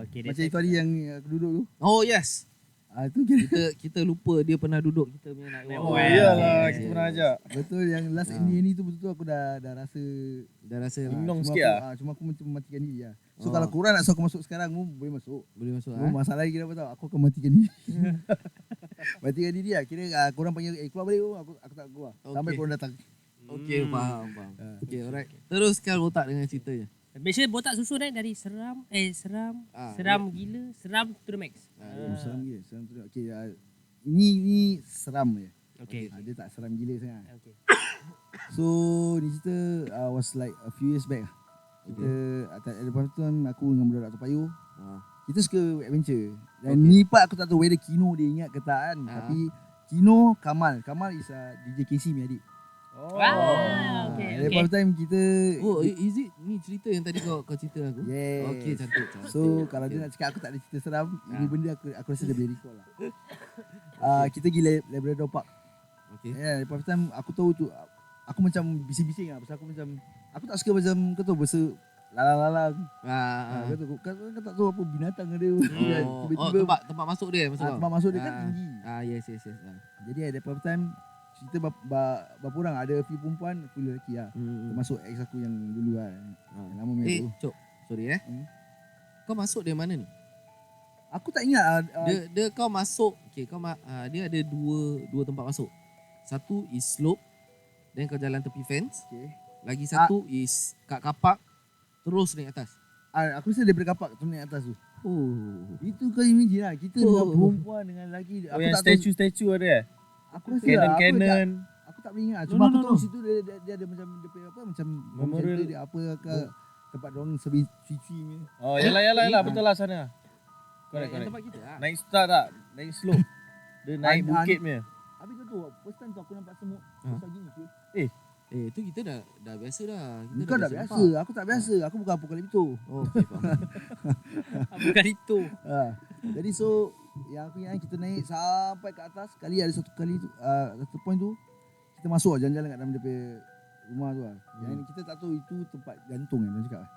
Okay. Macam itu hari yang aku duduk tu. Oh yes. Itu kira Kita lupa dia pernah duduk kita punya night Oh, walk. iyalah, yes. kita pernah ajak. betul yang last ini tu betul-betul aku dah rasa Dah rasa Minum cuma sikit aku, lah. cuma aku macam matikan diri lah. So Oh. kalau korang nak suruh aku masuk sekarang pun boleh masuk. boleh masuk Cuma masalah lagi apa tahu, aku akan matikan diri. Matikan diri lah. Kira korang panggil keluar balik aku tak keluar. Sampai Okay. korang datang. Okey, faham. Okey, alright. Teruskan otak dengan ceritanya. Make sure botak susun dari seram, seram gila, seram to the max. Seram gila. Seram tu. Okay, ini seram je. Okay. Dia tak seram gila sangat. Okay. So ni cerita was like a few years back lah. Kita at the point tu kan aku dengan budak Dr. Payu. Kita suka adventure. Dan ni part aku tak tahu whether Kino dia ingat ke tak kan. Tapi Kino Kamal is DJ Casey punya adik. Okay. At that point of time kita Oh, is it ni cerita yang tadi kau cerita aku? Yes. Okey, cantik. So kalau dia nak cakap aku tak ada cerita seram, ini benda aku rasa dia boleh recall lah. Kita pergi Labrador Park. Okey. At that point of time aku tahu tu aku macam bising-bising lah pasal aku tak suka macam kau tahu bahasa lalang-lalang. Kau tak tahu apa binatang ada. Tiba-tiba tempat masuk dia maksud kau? tempat masuk dia kan tinggi. Yes. Jadi at that point of time kita berapa orang, ada few perempuan, few lelaki lah. Termasuk ex aku yang dulu lah. Yang lama punya tu. Cok. Sorry Kau masuk dia mana ni? Aku tak ingat Dia kau masuk, okey dia ada dua tempat masuk. Satu is slope, then kau jalan tepi fence. okay. Lagi satu is kat kapak terus naik atas. Aku rasa daripada kapak tu naik atas tu. Oh. Itu kau imagine lah. Kita dengan perempuan dengan lelaki. Oh, yang statue ada Aku rasa lah, Canon. aku tak boleh ingat. Cuma aku tahu situ dia ada macam dia punya apa macam Memorial. dia apa ke tempat dorang servis suci ni. Oh, yalah, betul lah sana. Correct. Correct. Tempat kita lah. Naik start tak? Naik slope. Dia naik bukit punya. Habis kau tahu first time tu aku nampak semut besar gini tu. Tu kita dah biasa dah. Kita Kau dah biasa, aku tak biasa. Aku bukan apokalipto. Oh, okey faham. Bukan itu. Jadi so yang aku ingat kita naik sampai ke atas. Kali ada satu kali tu satu point tu kita masuk jalan-jalan kat dalam dia punya rumah tu lah. Yang kita tak tahu itu tempat gantung yang dia cakap.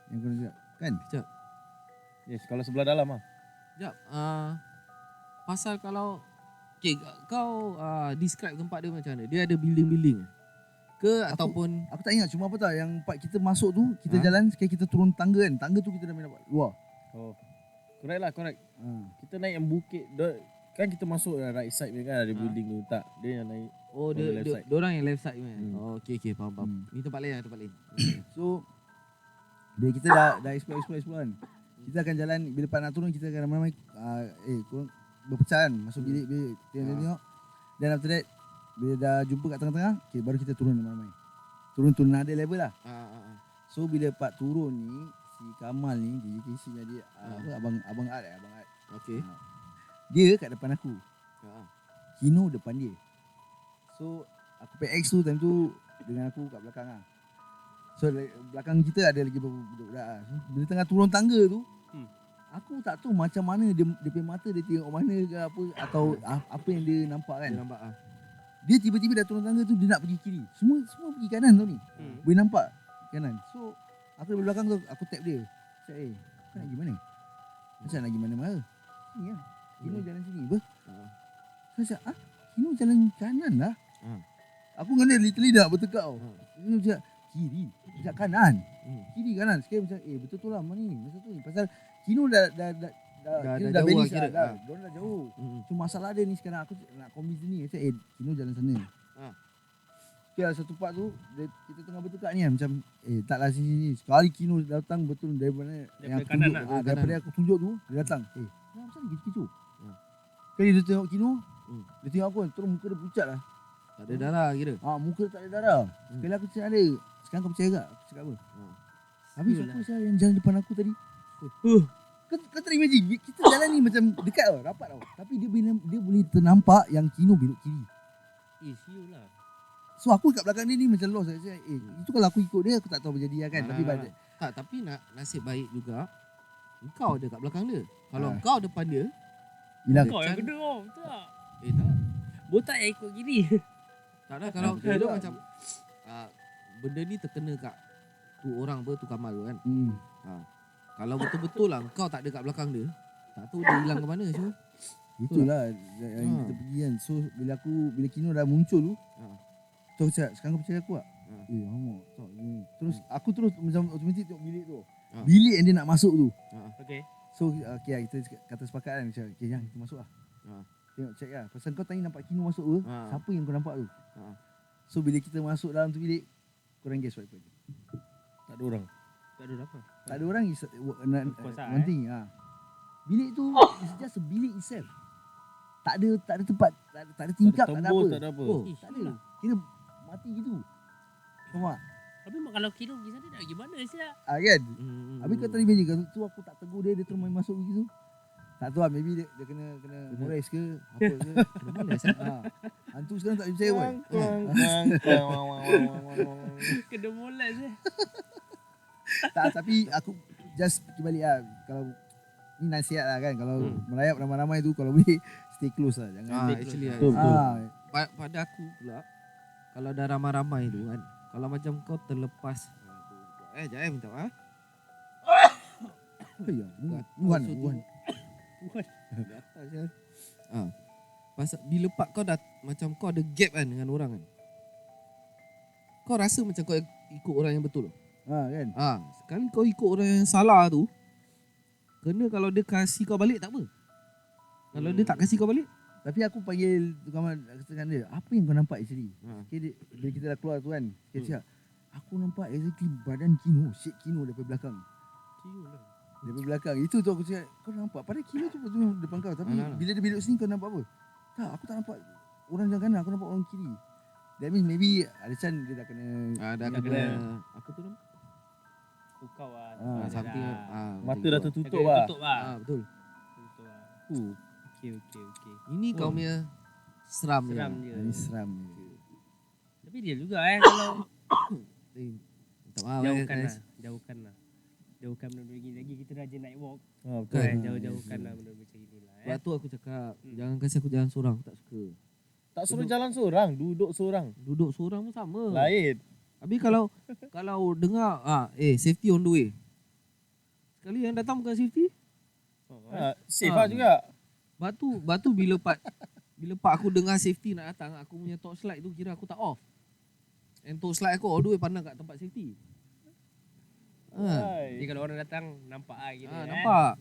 Yang kau cakap kan? Sekejap. Yes, kalau sebelah dalam lah. Sekejap. Pasal kalau kau describe tempat dia macam mana? Dia ada building-building ke ataupun Aku tak ingat, cuma apa tahu yang part kita masuk tu kita jalan sekali kita turun tangga kan. Tangga tu kita dah main dapat luar. Oh. Correct. Kita naik yang bukit. Kan kita masuk right side ni kan ada building tu. Tak, dia yang naik. oh the left side. dia orang yang left side kan. Oh okey faham. Ni tempat lain. So bila kita dah explore kan. Kita akan jalan bila part nak turun kita akan ramai-ramai korang berpecah kan masuk bilik tengok. Dan after that bila dah jumpa kat tengah-tengah, baru kita turun ramai-ramai. Turun ada level lah. So bila part turun ni si Kamal ni DJ Casey punya dia abang Art. Okey. Dia kat depan aku. Kino depan dia. So aku PX tu time tu dengan aku kat belakang lah. So belakang kita ada lagi beberapa budak-budak lah. So, bila tengah turun tangga tu aku tak tahu macam mana dia punya mata dia tengok mana ke apa atau apa yang dia nampak kan. Dia nampak Dia tiba-tiba dah turun tangga tu dia nak pergi kiri. Semua pergi kanan tau ni. Boleh nampak kanan. So aku dari belakang tu aku tap dia. Cakap kau nak pergi mana? Macam nak pergi mana-mana? Sini lah. Kino jalan sini. Apa? Saya cakap Kino jalan kanan lah. Aku dengan dia literally dah bertekak tau. Kino cakap kiri. Dia cakap kanan. Kiri kanan. Sekali macam betul-betul lah mana ni. Masa tu ni. Pasal Kino dah jauh balance lah kira. dah. Diorang dah jauh. Cuma masalah dia ni sekarang aku nak convince ni. Saya cakap Kino jalan sana. Okay, satu part tu kita tengah bertekak ni kan. Macam taklah sini. Sekali Kino datang betul daripada yang aku kanan tunjuk. lah. Daripada aku tunjuk tu dia datang. Kenapa ni kecoh? Kali dia tengok Kino, dia tengok aku terus muka dia pucat lah. Tak ada darah kira. Muka dia tak ada darah. Sekali aku cakap dia, sekarang kau percaya tak? Aku cakap apa? Habis apa saya yang jalan depan aku tadi? Kau tak imagine, kita jalan ni macam dekat tau, rapat tau. Tapi dia boleh ternampak yang Kino belok kiri. Siul lah. So aku kat belakang dia ni macam lost. Saya cakap, itu kalau aku ikut dia, aku tak tahu berjadi lah kan. Tapi tapi nasib baik juga engkau ada kat belakang dia. Kalau engkau depan dia, hilang. Kau yang kena kau. Betul tak? tak. Botak yang ikut kiri. Tak ada kalau dia macam benda ni terkena kat tu orang tu Kamal tu kan. Hmm. Kalau betul-betul lah kau tak ada kat belakang dia, tak tahu dia hilang ke mana semua. Itulah yang kita pergi kan. So bila Kino dah muncul tu, Ha. tu aku cakap, sekarang kau percaya aku tak? Ha. Alamak, tak ni. Terus aku terus macam automatik tengok bilik tu. Ha. Bilik yang dia nak masuk tu. Okay. So okay, kita kata sepakat kan, macam okay yang kita masuk lah. Ha. Tengok check lah. Pasal kau tadi nampak Kino masuk tu, Ha. siapa yang kau nampak tu? Ha. So bila kita masuk dalam tu bilik, korang guess what happened? Tak ada orang. Tak ada apa. Tak ada orang is course lah, one thing. Bilik tu is just a bilik itself. Tak ada tempat, tak ada tingkap, tak ada tembus, apa. tak ada apa. Oh, tak ada. Kira mati gitu. Faham tak? Tapi mak kalau Kino pergi sana nak gimana siap? Kan? Hmm. Habis kau tadi imagine kalau tu aku tak tegur dia terus main masuk gitu. Tak tahu lah, maybe dia kena mores ke apa ke. Kena mana sah? Hantu sekarang tak percaya boy. Kena molat saya. Tak, tapi aku just pergi balik lah. Kalau ni nasihat lah kan, kalau merayap ramai-ramai tu kalau boleh stay close lah. Jangan Actually Betul. pada aku pula, kalau dah ramai-ramai tu kan, kalau macam kau terlepas jangan minta maaf. ya, Bukan Wuhan. Gatal je. Pasal bila part kau dah macam kau ada gap kan dengan orang kan. Kau rasa macam kau ikut orang yang betul. Kan. Sekali kau ikut orang yang salah tu, kena kalau dia kasih kau balik tak apa. Kalau dia tak kasih kau balik, Tapi aku panggil tu kawan katakan dia, apa yang kau nampak actually? Okay, bila kita dah keluar tu kan, dia cakap, aku nampak exactly badan Kino, shape Kino daripada belakang. Daripada belakang. Itu tu aku cakap, kau nampak. Padahal Kino tu betul depan kau. Tapi bila dia belok sini kau nampak apa? Tak, aku tak nampak orang yang kanan, aku nampak orang kiri. That means maybe ada chance dia dah kena dah kena apa tu nama? Kukau lah. Something Mata dah tertutup Kena lah. tutup lah. betul. Tutup lah. Uh, Okay. Ini kau punya seram Seram dia. dia. Ini seram ni. Tapi dia juga kalau Minta maaf jauhkan guys. lah. Jauhkan benda-benda gini. Lagi kita rajin night walk. betul. Kan jauh-jauhkan lah benda macam ni lah. Sebab tu aku cakap, jangan kasi aku jalan seorang, aku tak suka. Tak suruh jalan seorang, duduk seorang. Duduk seorang pun sama. Lain. Habis kalau dengar safety on the way. Sekali yang datang bukan safety. Safe lah juga. Batu bila part aku dengar safety nak datang, aku punya torchlight tu kira aku tak off. And torchlight aku all the way pandang kat tempat safety. Jadi kalau orang datang nampak lah kira. Nampak.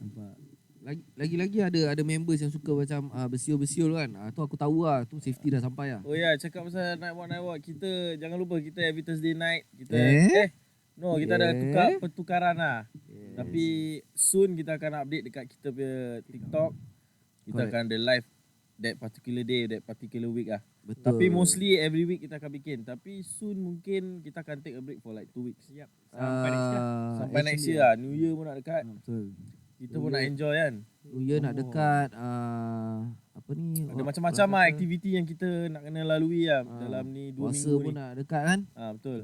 Lagi-lagi ada members yang suka macam bersiul-bersiul kan. Tu aku tahu lah, tu safety dah sampai lah. Oh ya, cakap pasal night walk, kita jangan lupa kita every Thursday night kita kita ada pertukaran lah. Yes. Tapi soon kita akan update dekat kita punya TikTok. Kita Correct. akan ada live that particular day, that particular week lah. Betul. Tapi mostly every week kita akan bikin. Tapi soon mungkin kita akan take a break for like 2 weeks. Siap. Sampai next year. Sampai next year lah. New Year pun nak dekat. Betul. Kita pun nak enjoy kan. nak dekat apa ni? Ada macam-macam lah aktiviti yang kita nak kena lalui lah dalam ni 2 puasa minggu pun ni. nak dekat kan? Betul.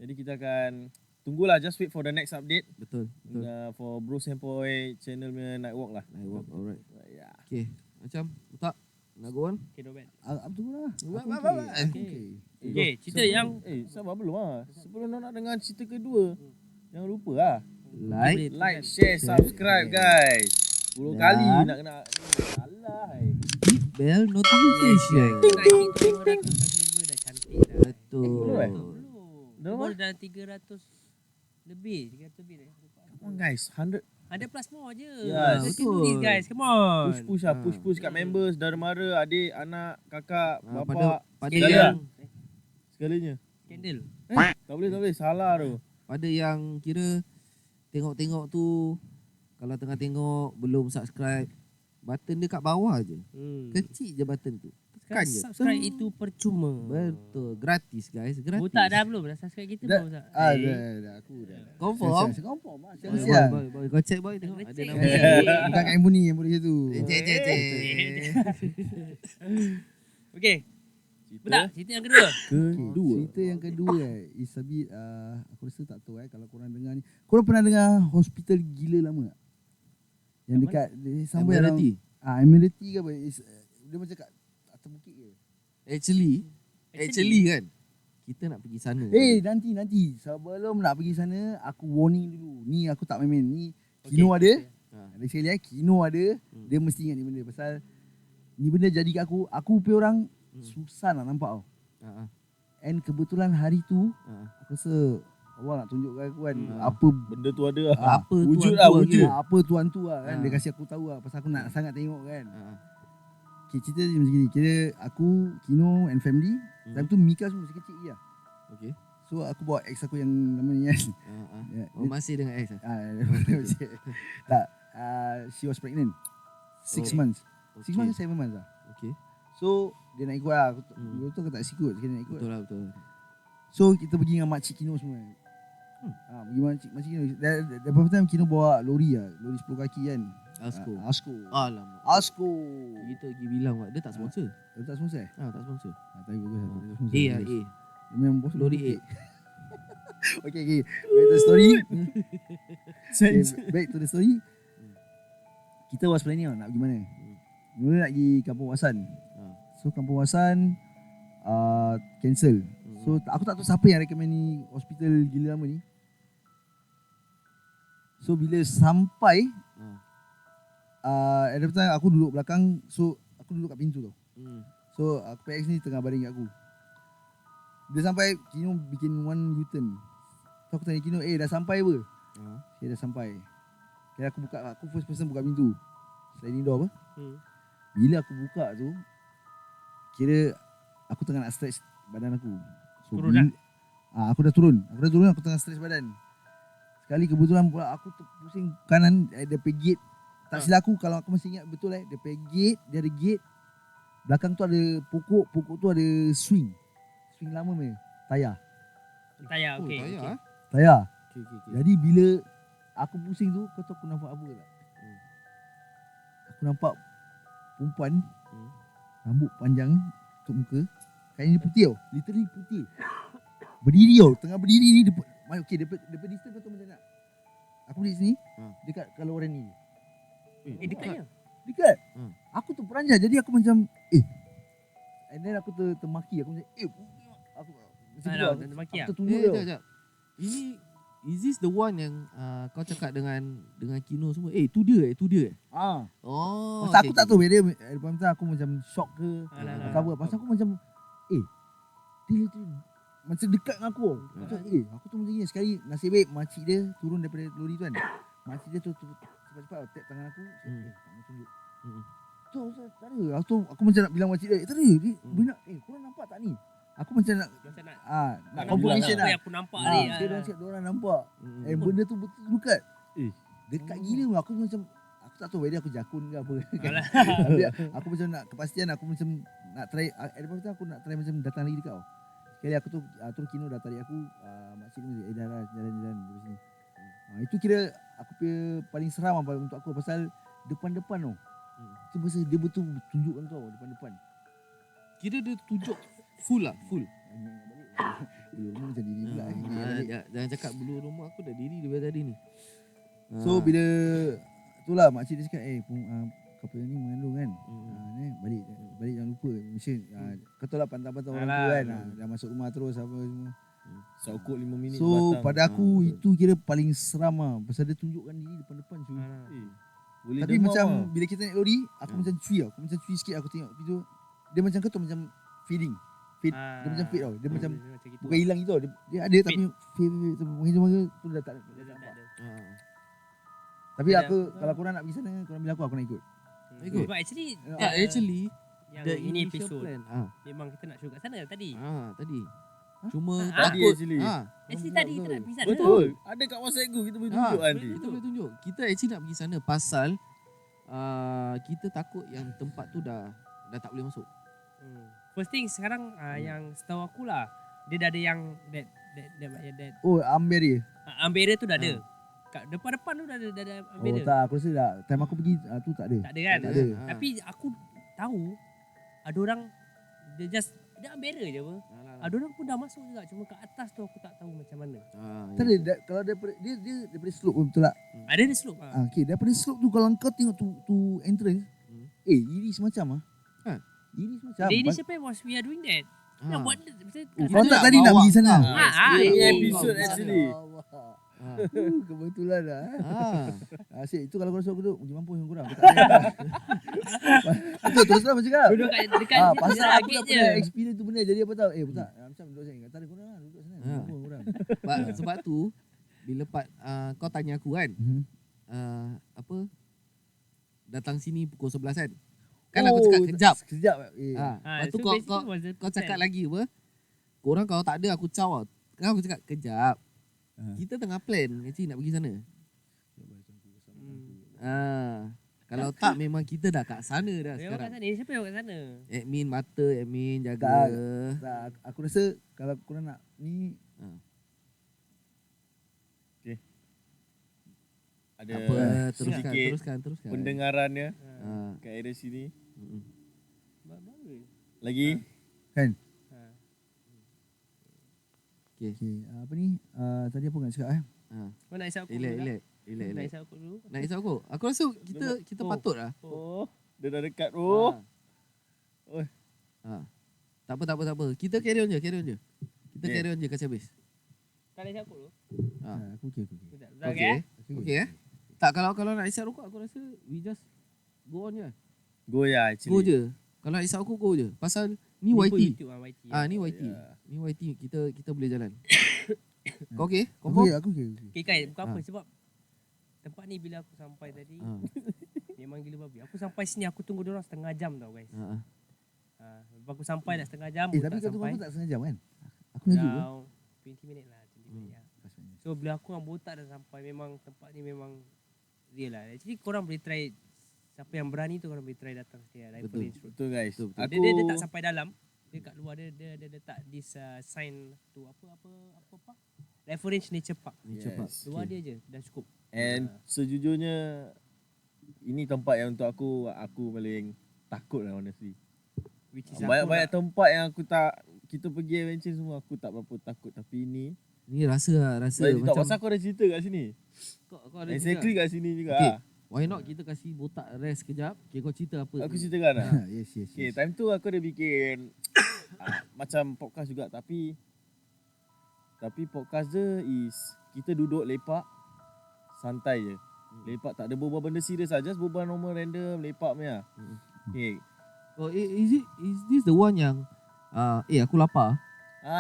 Jadi kita akan tunggulah, just wait for the next update. Betul. For Bro Sempoy channel punya night walk lah. Night walk, alright. Yeah. Okay, macam tak nak go on? Okay, not bad. Apa tu lah? Okay, cerita yang Sabar belum lah. Sebelum nak dengar cerita kedua, jangan lupa lah. Like, Share, subscribe guys. 10 kali nak kena. Alah. hit bell notification. subscriber dah cantik dah. Betul. Belum? Dah 300 lebih. 300 lebih dah. Come on guys, 100 Ada plus more je. Yes. Let's do this guys. Come on. push lah, push kat members, dara-mara, adik, anak, kakak, bapak, pada sekalian. yang Sekalinya. Skandal. Tak boleh, salah tu. pada yang kira tengok-tengok tu, kalau tengah tengok belum subscribe, button dia kat bawah je. Kecil je button tu. Tekan je. Subscribe itu percuma. Betul, gratis guys, gratis. Butak dah belum? Dah subscribe kita belum? Butak? Dah, aku dah. Confirm. Confirm lah. Boy, kau check boy tengok ada nama. Bukan kat Imbuni yang boleh situ. Cek. Okay. Butak, cerita yang kedua. Cerita yang kedua is a bit aku rasa tak tahu kalau korang dengar ni. Korang pernah dengar hospital gila lama tak? Yang dekat somewhere around Admiralty ke apa? Dia macam kat atas bukit ke? Actually kan, kita nak pergi sana. Nanti. Sebelum nak pergi sana, aku warning dulu. Ni aku tak main-main. Ni Kino ada. Ada sekali Kino ada. Dia mesti ingat ni benda. Pasal ni benda jadi kat aku. Aku punya orang susah nak nampak tau. And kebetulan hari tu, aku rasa Allah nak tunjukkan aku kan. Apa Benda tu ada lah. apa Wujud tuan lah, tu wujud. lagi. apa tuan tu lah kan. Dia kasi aku tahu lah. Pasal aku nak sangat tengok kan. Okay, cerita dia macam ni. Kira aku, Kino and family. Time tu Mika semua masih kecil je lah. Okay. So aku bawa ex aku yang nama ni kan. Ya, Oh, masih dengan ex tak, she was pregnant 6 months. 6 months ke 7 months lah. Okay. So dia nak ikut lah. Aku tu aku tak sikut. Dia nak ikut. Betul lah, betul. So kita pergi dengan makcik Kino semua. Pergi makcik Kino. Daripada time Kino bawa lori lah. Lori 10 kaki kan. Asko. Alamak. Asko. Kita pergi bilang dia tak sponsor. Dia tak sponsor eh? Tak sponsor. Tapi bagus lah. A lah, A. Dia memang bos Lori A. Okay. Back to the story. Back to the story. Kita was planning nak pergi mana. Mula nak pergi Kampung Wasan. So Kampung Wasan cancel. So aku tak tahu siapa yang recommend ni hospital gila lama ni. So bila sampai at the time aku duduk belakang. So aku duduk kat pintu tau. So aku PX ni tengah baring kat aku. Dia sampai Kino bikin one U-turn. So aku tanya Kino, dah sampai apa? Dia dah sampai. Kira aku buka, aku first person buka pintu. Sliding door apa? Bila aku buka tu, kira aku tengah nak stretch badan aku. So, Turun dah? Aku dah turun, aku tengah stretch badan. Sekali kebetulan pula aku pusing kanan, dia pergi gate. Tak silap aku, kalau aku masih ingat betul dia pergi gate, dia ada gate. Belakang tu ada pokok tu ada swing. Swing lama ni, tayar. Tayar, okey. Tayar, okey. Tayar. Okay. Jadi bila aku pusing tu, kau tahu aku nampak apa tak? Aku nampak perempuan rambut panjang tutup muka. Kain dia putih tau. Literally putih. Berdiri tau. Tengah berdiri ni. Okay, daripada distance kau tahu macam nak. Aku berdiri sini. Dekat kalau orang ni. Dekatnya. Dekat. Aku tu peranjat. Jadi aku macam and then aku termaki. Aku macam aku macam tu. Alah, maki Aku ah. tertunjuk tau. Sekejap. Ini is this the one yang kau cakap dengan Kino semua? Tu dia. Oh. Pasal aku tak tahu dia depan aku macam shock ke Alah. atau apa. Pasal aku macam dia macam dekat dengan aku. Macam aku tu macam ni. Sekali nasib baik makcik dia turun daripada lori tu kan. Makcik dia tu cepat-cepat tap tangan aku. Tak mau tunjuk. Tu tak ada. Aku macam nak bilang makcik dia, tak ada. Dia nak korang nampak tak ni? Aku macam nak nak confirmation lah. Aku nampak ni. Dia orang nampak. Benda tu betul dekat. Dekat gila. Aku macam aku tak tahu whether aku jakun ke apa. Tapi aku macam nak kepastian. Aku macam nak try. At the point aku nak try macam datang lagi dekat tau. Sekali aku tu terus Kino dah tarik aku. Makcik ni dah jalan dari sini. Itu kira aku punya paling seram untuk aku. Pasal depan-depan tau. Itu pasal dia betul tunjukkan kau depan-depan. Kira dia tunjuk full. Bulu rumah macam diri pula. Jangan cakap bulu rumah aku dah diri daripada tadi ni. So bila itulah makcik dia cakap couple ni mengandung kan. Balik jangan lupa mission. Kau tahu lah pantang-pantang orang tu kan. Dah masuk rumah terus apa semua. Saukut 5 minit So batang. pada aku itu kira paling seram lah. Pasal dia tunjukkan diri depan-depan cuy. Boleh Tapi demam macam lah. bila kita naik lori, aku macam cuy tau. Aku macam cuy sikit aku tengok itu. Dia macam kau tahu macam feeding. Dia macam feed tau. Dia macam bukan hilang itu tau. Dia ada tapi feed mungkin tu dah tak nampak. Tapi aku kalau korang nak pergi sana, korang bilang aku nak ikut. Ikut. But actually Actually yang the ini initial episod plan. memang kita nak shoot kat sana tadi. Tadi. Cuma Tadi takut. actually. Actually tadi kita nak pergi sana. Betul. Ada kat WhatsApp aku kita boleh tunjuk nanti. Kita boleh tunjuk. Kita actually nak pergi sana pasal kita takut yang tempat tu dah tak boleh masuk. First thing sekarang yang setahu aku lah, dia dah ada yang that Oh, Amber Ambera tu dah ada. Kat depan-depan tu dah ada Oh Ambera. tak, aku rasa tak. Time aku pergi tu tak ada. Tak ada kan? Tak ada. Tapi aku tahu ada orang dia Ambera je apa. Ada orang pun dah masuk juga, cuma kat atas tu aku tak tahu macam mana. Tak ada kalau daripada dia daripada slope betul tak? Ada dia slope. Okey, daripada slope tu kalau kau tengok tu entrance iri semacam Iri semacam. The initial plan was we are doing that. Nak buat mesti Kau tak tadi nak pergi sana? Ini episode actually. Kebetulan lah. Asyik itu kalau kau rasa aku duduk pergi mampus dengan korang. Betul terus terang macam cakap. duduk kat dekat Pasal dia aku lagi dah je. pernah experience tu benda. Jadi apa tahu? Putak macam duduk sini. Kata dia korang lah duduk sana. Mampus dengan korang. Sebab tu bila kau tanya aku kan, apa datang sini pukul 11 kan? Kan aku cakap kejap. Sekejap. Lepas tu So kau basically was the kau cakap plan. lagi apa? Korang kalau tak ada aku caw tau. Kan aku cakap kejap. Kita tengah plan actually nak pergi sana. Kalau tak memang kita dah kat sana dah Memang kat sekarang. sana. Siapa yang kat sana? Admin mata, admin jaga. Tak, aku rasa kalau korang nak ni Ada Tak apa, sedikit teruskan. pendengarannya Ah. kat area sini. Bagus. Lagi? Okay. apa ni? Tadi apa nak cakap Kau nak isap aku Relax. Nak isap aku dulu. Nak isap aku? Aku rasa kita patut lah. Oh, dia dah dekat tu. Tak apa. Kita carry on je. Kita Okay. carry on je kasi habis. Kau nak isap aku dulu. Aku okey. Sekejap. Okay. Okay Tak, kalau nak isap rokok aku rasa we just go on je. Go ya actually. Go je. Kalau nak isap aku go je. Pasal ni Ni pun YT. YouTube lah, YT. Ni YT. Ya. Ni YT kita boleh jalan. Kau okay? Kau Aku okey. Okay Kai, bukan apa sebab tempat ni bila aku sampai tadi memang gila babi. Aku sampai sini aku tunggu diorang setengah jam tau guys. Lepas aku sampai dah setengah jam Tapi tak kau tunggu sampai. aku tak setengah jam kan? Aku laju ke? Around 20 minit lah, 20 minit lah. So bila aku dengan botak dah sampai, memang tempat ni memang real lah. Actually korang boleh try, siapa yang berani tu korang boleh try datang sini lah, Rifle Range Road. Betul guys. Betul. Aku Dia tak sampai dalam. Dia kat luar dia letak this sign tu apa Rifle Range Nature Park. cepat. Luar dia je dah cukup. and sejujurnya ini tempat yang untuk aku paling takut lah honestly. Which is Banyak-banyak tempat yang kita pergi adventure semua aku tak berapa takut, tapi ini Ni rasa tak macam pasal aku ada cerita kat sini. kau ada Exactly cerita. kat sini juga. Okay. Why not kita kasih botak rest kejap. Okay, kau cerita apa? Aku ceritakan lah. Yes. Okay, time tu aku ada bikin macam podcast juga, tapi podcast dia is kita duduk lepak santai je. Lepak tak ada berbual benda serius lah, just berbual normal random lepak punya. Okay. Oh, is this the one yang aku lapar.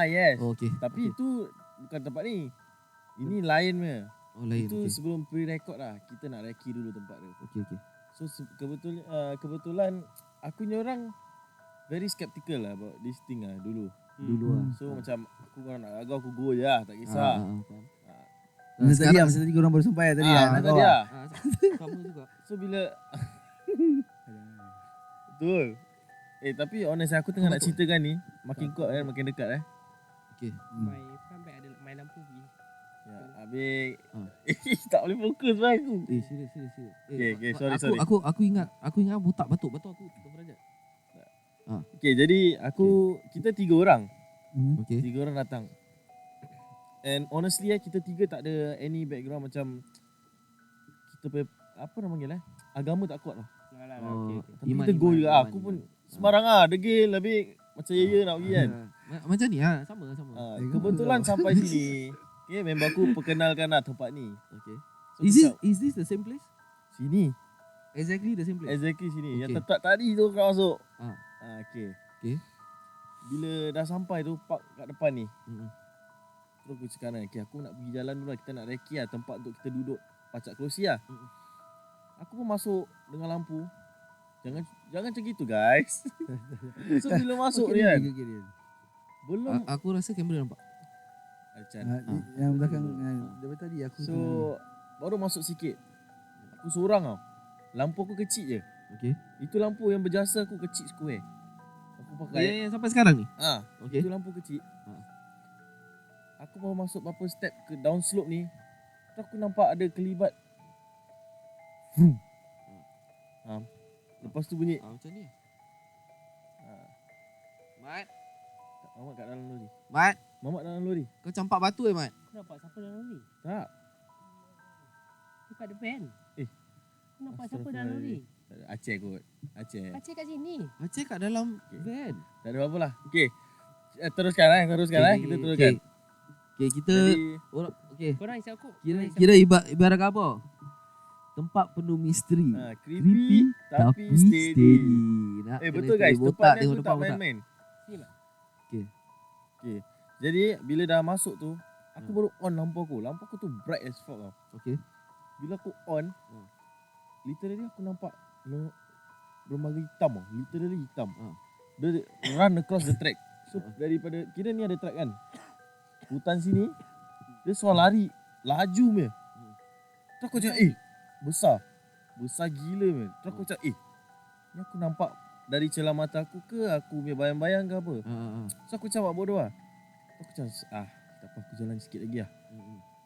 Yes. Oh, okay. Tapi itu bukan tempat ni. Ini lain punya. Oh, lain. Itu Okay. sebelum pre-record lah. Kita nak recce dulu tempat dia. Okay. So kebetulan aku ni orang very skeptical lah about this thing lah dulu. Dulu lah. So macam aku kalau nak agak aku go je lah, tak kisah. Masa tadi korang baru sampai tadi Nak tadi lah. Sama juga. So bila betul. Tapi honest aku tengah nak ceritakan ni, makin kuat kan, makin dekat Okay. My front back ada my lampu pergi. Ya, habis tak boleh fokus lah aku. Serius. Okay, sorry. Aku ingat botak batuk aku terperanjat. Okay, jadi kita 3 orang. Okay. 3 orang datang. And honestly kita 3 tak ada any background macam kita punya apa nama panggil agama tak kuat lah. Oh, Tapi kita go juga lah. Aku pun sembarang lah degil lebih macam ya nak pergi kan. Macam ni sama. Kebetulan sampai sini. Okay, member aku perkenalkan lah tempat ni. Okay. So, Is this the same place? sini. Exactly the same place. Exactly sini. Okay. Yang tempat tadi tu kau masuk. Okay. Okay. Bila dah sampai tu park kat depan ni. Mm-mm. Terus aku cakap okay, aku nak pergi jalan dulu lah. Kita nak recce lah tempat untuk kita duduk. Pacak kerusi lah. Aku pun masuk dengan lampu. Jangan macam gitu guys. So bila masuk ni kan, belum Aku rasa kamera nampak. Alcan. Yang belakang daripada tadi aku So baru masuk sikit. Aku seorang tau. Lampu aku kecil je. Okay. Itu lampu yang berjasa aku kecil square. Aku pakai. Yang sampai sekarang ni. Okay. Itu lampu kecil. Aku baru masuk berapa step ke down slope ni. Terus aku nampak ada kelibat. Lepas tu bunyi. Macam ni. Mat. Mamat kat dalam lori. Mat. Mamat dalam lori. Kau campak batu Mat. Kau nampak siapa dalam lori? Tak. Kau kat depan. Kau nampak siapa dalam lori? Aceh kot. Aceh. Aceh kat sini. Aceh kat dalam van. Tak ada apa-apa lah. Okay. Teruskan kita teruskan. Okay, kita Jadi orang okay. Korang isap aku. Kira ibarat apa? Tempat penuh misteri. creepy tapi steady. Nak kena Betul guys, botak, tempatnya tengok tu depan tak botak. main-main. Sini tak? Okay. Jadi bila dah masuk tu, aku baru on lampu aku. Lampu aku tu bright as fuck tau. Okay. Bila aku on, literally aku nampak bermanga hitam tau. Literally hitam. Dia run across the track. So daripada, kira ni ada track kan. Hutan sini, dia suara lari. Laju punya. Terus aku cakap, besar. Besar gila punya. Terus aku cakap, ni aku nampak dari celah mata aku ke aku punya bayang-bayang ke apa. So aku cakap bodoh lah. Aku cakap, tak apa, aku jalan sikit lagi lah.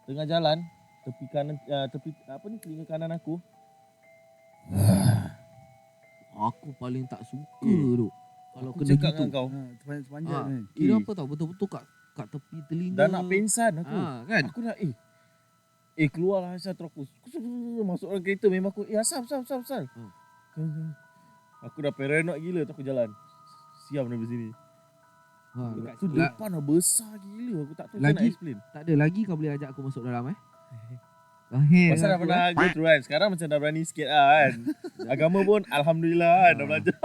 Tengah jalan, tepi kanan, telinga kanan aku. Aku paling tak suka tu. Kalau Aku kena cakap gitu. dengan kau. Sepanjang kan. Kira apa tau, betul-betul kat tepi telinga. Dah nak pengsan aku. Kan? Aku dah keluar lah Aisyah, terus aku masuk dalam kereta. Memang aku asal. Aku dah paranoid gila. Terus aku jalan siam dari sini. Tu depan dah besar gila. Aku tak tahu macam nak explain. Tak ada lagi kau boleh ajak aku masuk dalam Pasal dah pernah go through kan. Sekarang macam dah berani sikit lah kan. Agama pun Alhamdulillah kan dah belajar.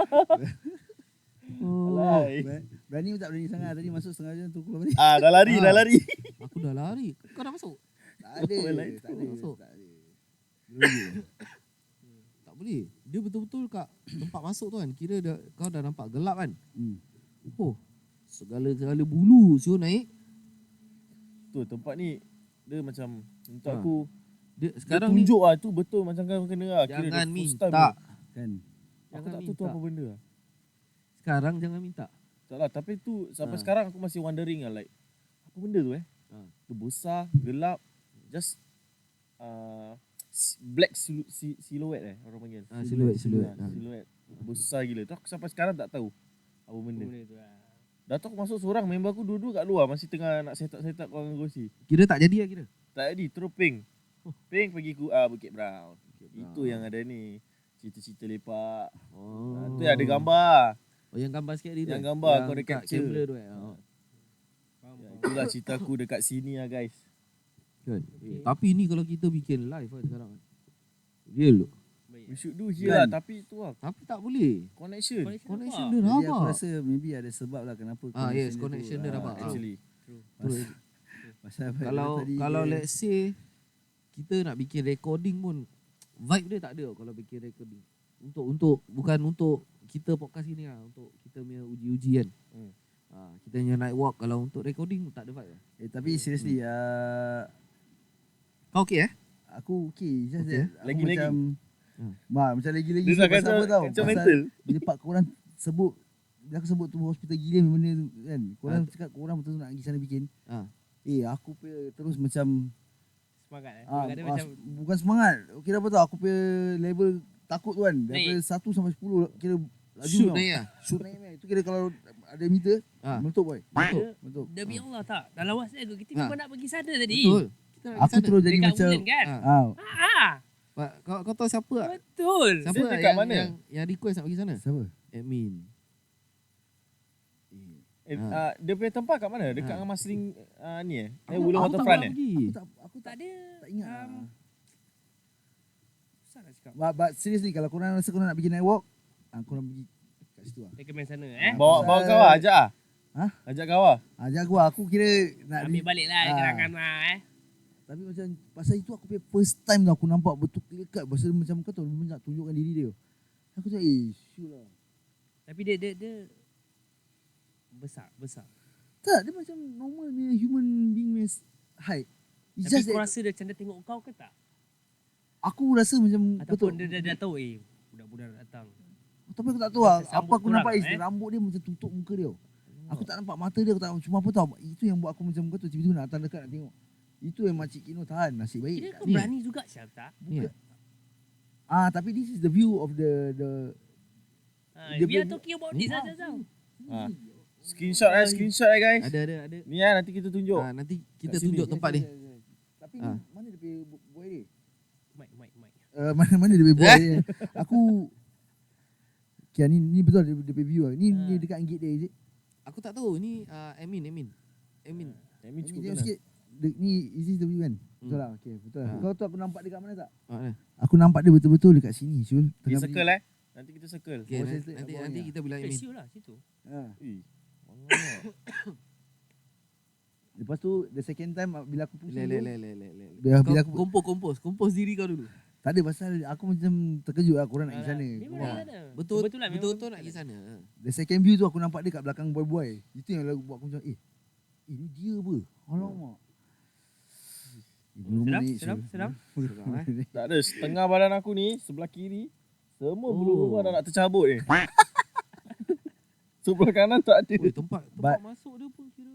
Alai. Berani pun tak berani sangat. Tadi masuk setengah jam tu keluar balik. Dah lari. Aku dah lari. Kau dah masuk? Tak ada. Tak ada. Masuk. Tak ada. Tak boleh. Dia betul-betul kat tempat masuk tu kan. Kira kau dah nampak gelap kan. Segala bulu siul naik. Tu tempat ni dia macam untuk aku Sekarang dia ni tunjuk lah tu betul macam kau kena lah. Kira jangan the first minta. time Kan. aku Jangan tak tahu tu minta. apa benda lah. Sekarang jangan minta. Tak lah, tapi tu sampai sekarang aku masih wondering lah like apa benda tu tu besar, gelap, just black silhouette orang panggil. Siluet. Silhouette besar gila. Tu aku sampai sekarang tak tahu apa benda. Dah tu aku masuk seorang, member aku dua-dua kat luar masih tengah nak set up kawan gosi. Kira tak jadi lah kira. Tak jadi, terus ping pergi Bukit Brown. Itu yang ada ni. Cerita-certa lepak. Tu yang ada gambar. Yang gambar sikit tadi tu. Yang gambar kau ada kat capture. kamera tu Itulah cerita aku dekat sini lah guys. Kan? Tapi ni kalau kita bikin live lah sekarang. Real tu. We should do here lah, tapi tu lah Tapi tak boleh. connection. Connection dia Jadi aku rabak. rasa maybe ada sebab lah kenapa Yes, connection dia rabak. Actually. Terus, Pasal kalau let's say kita nak bikin recording pun vibe dia tak ada kalau bikin recording. Bukan untuk kita podcast ini lah, untuk kita punya uji-uji kan. Kita punya night walk, kalau untuk recording tak ada vibe lah. tapi seriously Kau okay aku okay. Just Okay. that aku Lagi-lagi. macam lagi-lagi Dia dah pasal apa tau? kacau Pasal mental. bila pak korang sebut, bila aku sebut tu hospital gila benda tu kan. Korang cakap korang betul nak pergi sana bikin. Aku terus macam Semangat dia macam bukan semangat. Kira apa tau, aku punya level takut tu kan. Daripada 1 sampai 10 kira laju Shoot tau. naik lah. Shoot naik. Itu kira kalau ada meter, meletup boy. Meletup. demi Allah tak. Dalam WhatsApp kita memang nak pergi sana tadi. Betul. Kita nak Aku pergi sana. terus jadi Dekat macam Woodland kan? Kau tahu siapa tak? Betul. Siapa Dia tak dekat mana? yang request nak pergi sana? siapa? Admin. Dia punya tempat kat mana? Dekat dengan Marsiling ni Woodland Aku tak Waterfront pernah pergi. Aku Tak ada. tak ingat lah. Susah nak cakap. But seriously kalau korang rasa korang nak pergi night walk, korang pergi kat situ lah. Recommend sana Bawa kau lah, ajak lah. Ajak kau lah. Ajak aku kira nak Ambil balik lah kerangan lah Tapi macam pasal itu aku punya first time tau aku nampak betul dekat. Pasal macam kau tahu dia nak tunjukkan diri dia. Aku cakap sure lah. Tapi dia besar. Tak, dia macam normal punya human being punya height. It's Tapi just kau that rasa dia macam dia tengok kau ke tak? aku rasa macam Ataupun betul. dia dah tahu budak-budak nak datang. Tapi aku tak tahu lah. Sambut Apa aku korang nampak lah, is rambut dia macam tutup muka dia. Aku tak nampak mata dia, aku tak cuma apa tahu. Itu yang buat aku macam kau tu tiba-tiba nak datang dekat nak tengok. Itu yang Makcik Kino tahan nasib baik. Kira kau Ni. berani juga Syaf tak? Ni. Tapi this is the view of the Dia We are punya- talking about this saja tau. Screenshot guys. Ada. Ni lah nanti kita tunjuk. Nanti kita Kat sini. tunjuk tempat dia. Tapi ni mana dia punya boy dia? Mic. Mana dia punya boy dia? Aku ni betul dia punya view lah. Ni dekat gate dia is it? Aku tak tahu ni Amin. Amin Ni cukup tengok kena. sikit. Ni easy to kan? Betul lah. Okay, betul lah. Ha. Kau tahu aku nampak dia kat mana tak? Ah, Aku nampak dia betul-betul dekat sini, Syul. Kita Tengah circle Nanti kita circle. okay, Bawah nanti, situ, nanti, bawah nanti ni. kita bilang Amin. Siul lah situ. Ha. Ih, banyak. Lepas tu the second time bila aku pusing tu, Kau bila aku kompos diri kau dulu. tak ada pasal aku macam terkejut lah korang nak pergi sana. Memang Wah. nak sana. Betul Kebetulan memang betul nak pergi sana. The second view tu aku nampak dia kat belakang boy-boy. Itu yang lagu buat aku macam ni dia apa? Alamak. Seram. Tak ada, setengah badan aku ni sebelah kiri semua bulu rumah dah nak tercabut ni. Sebelah kanan tak ada. Oi, tempat But- masuk dia pun kira.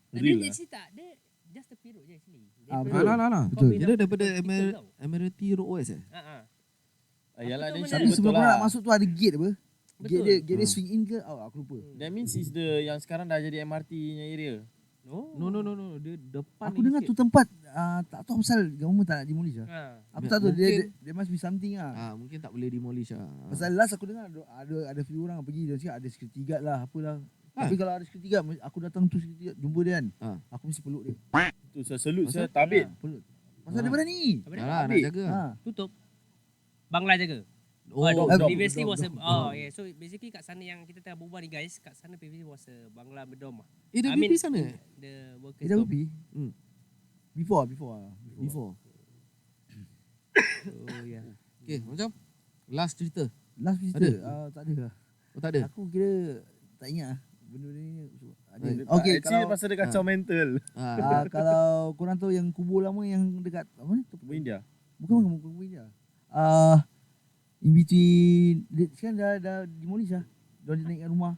Real Dia lah. actually tak. Dia just terpirut je actually. betul. Lah. Betul. Kira daripada Hospital tau. Admiralty Road West Yalah, Aku dia tahu cerita Tapi sebelum betul kau nak lah. masuk tu ada gate apa? Betul. Gate dia swing in ke? Oh, aku lupa. That means is the yang sekarang dah jadi MRT nya area. No. Dia depan Aku dengar tu tempat tak tahu pasal government tak nak demolish lah. Aku tak tahu Mungkin- dia must be something lah. mungkin tak boleh demolish lah. Pasal last aku dengar ada few orang pergi dia cakap ada security guard lah apalah. Tapi kalau ada security guard aku datang tu security guard jumpa dia kan. Aku mesti peluk dia. Tu saya salute Pasal- saya tabit. Peluk. Pasal dia berani. Alah, nak Ambil. jaga. Ha. Tutup. Bangla jaga. Oh, dog. Previously was a dog. yeah. So basically kat sana yang kita tengah berbual ni guys, kat sana previously was a Bangla Bedom. dia I mean, pergi sana. The workers. Dia dah dom. pergi. Hmm. Before. Before. Oh yeah. Okay, macam last cerita. Last cerita tak ada lah. Oh, tak ada. Aku kira tak ingat lah. Benda-benda ni ada. Okay, Okay, kalau pasal dia kacau mental. kalau korang tahu yang kubur lama yang dekat apa ni? Kubur India. Bukan kubur India. In between sekarang dah demolish lah. Dah naikkan rumah.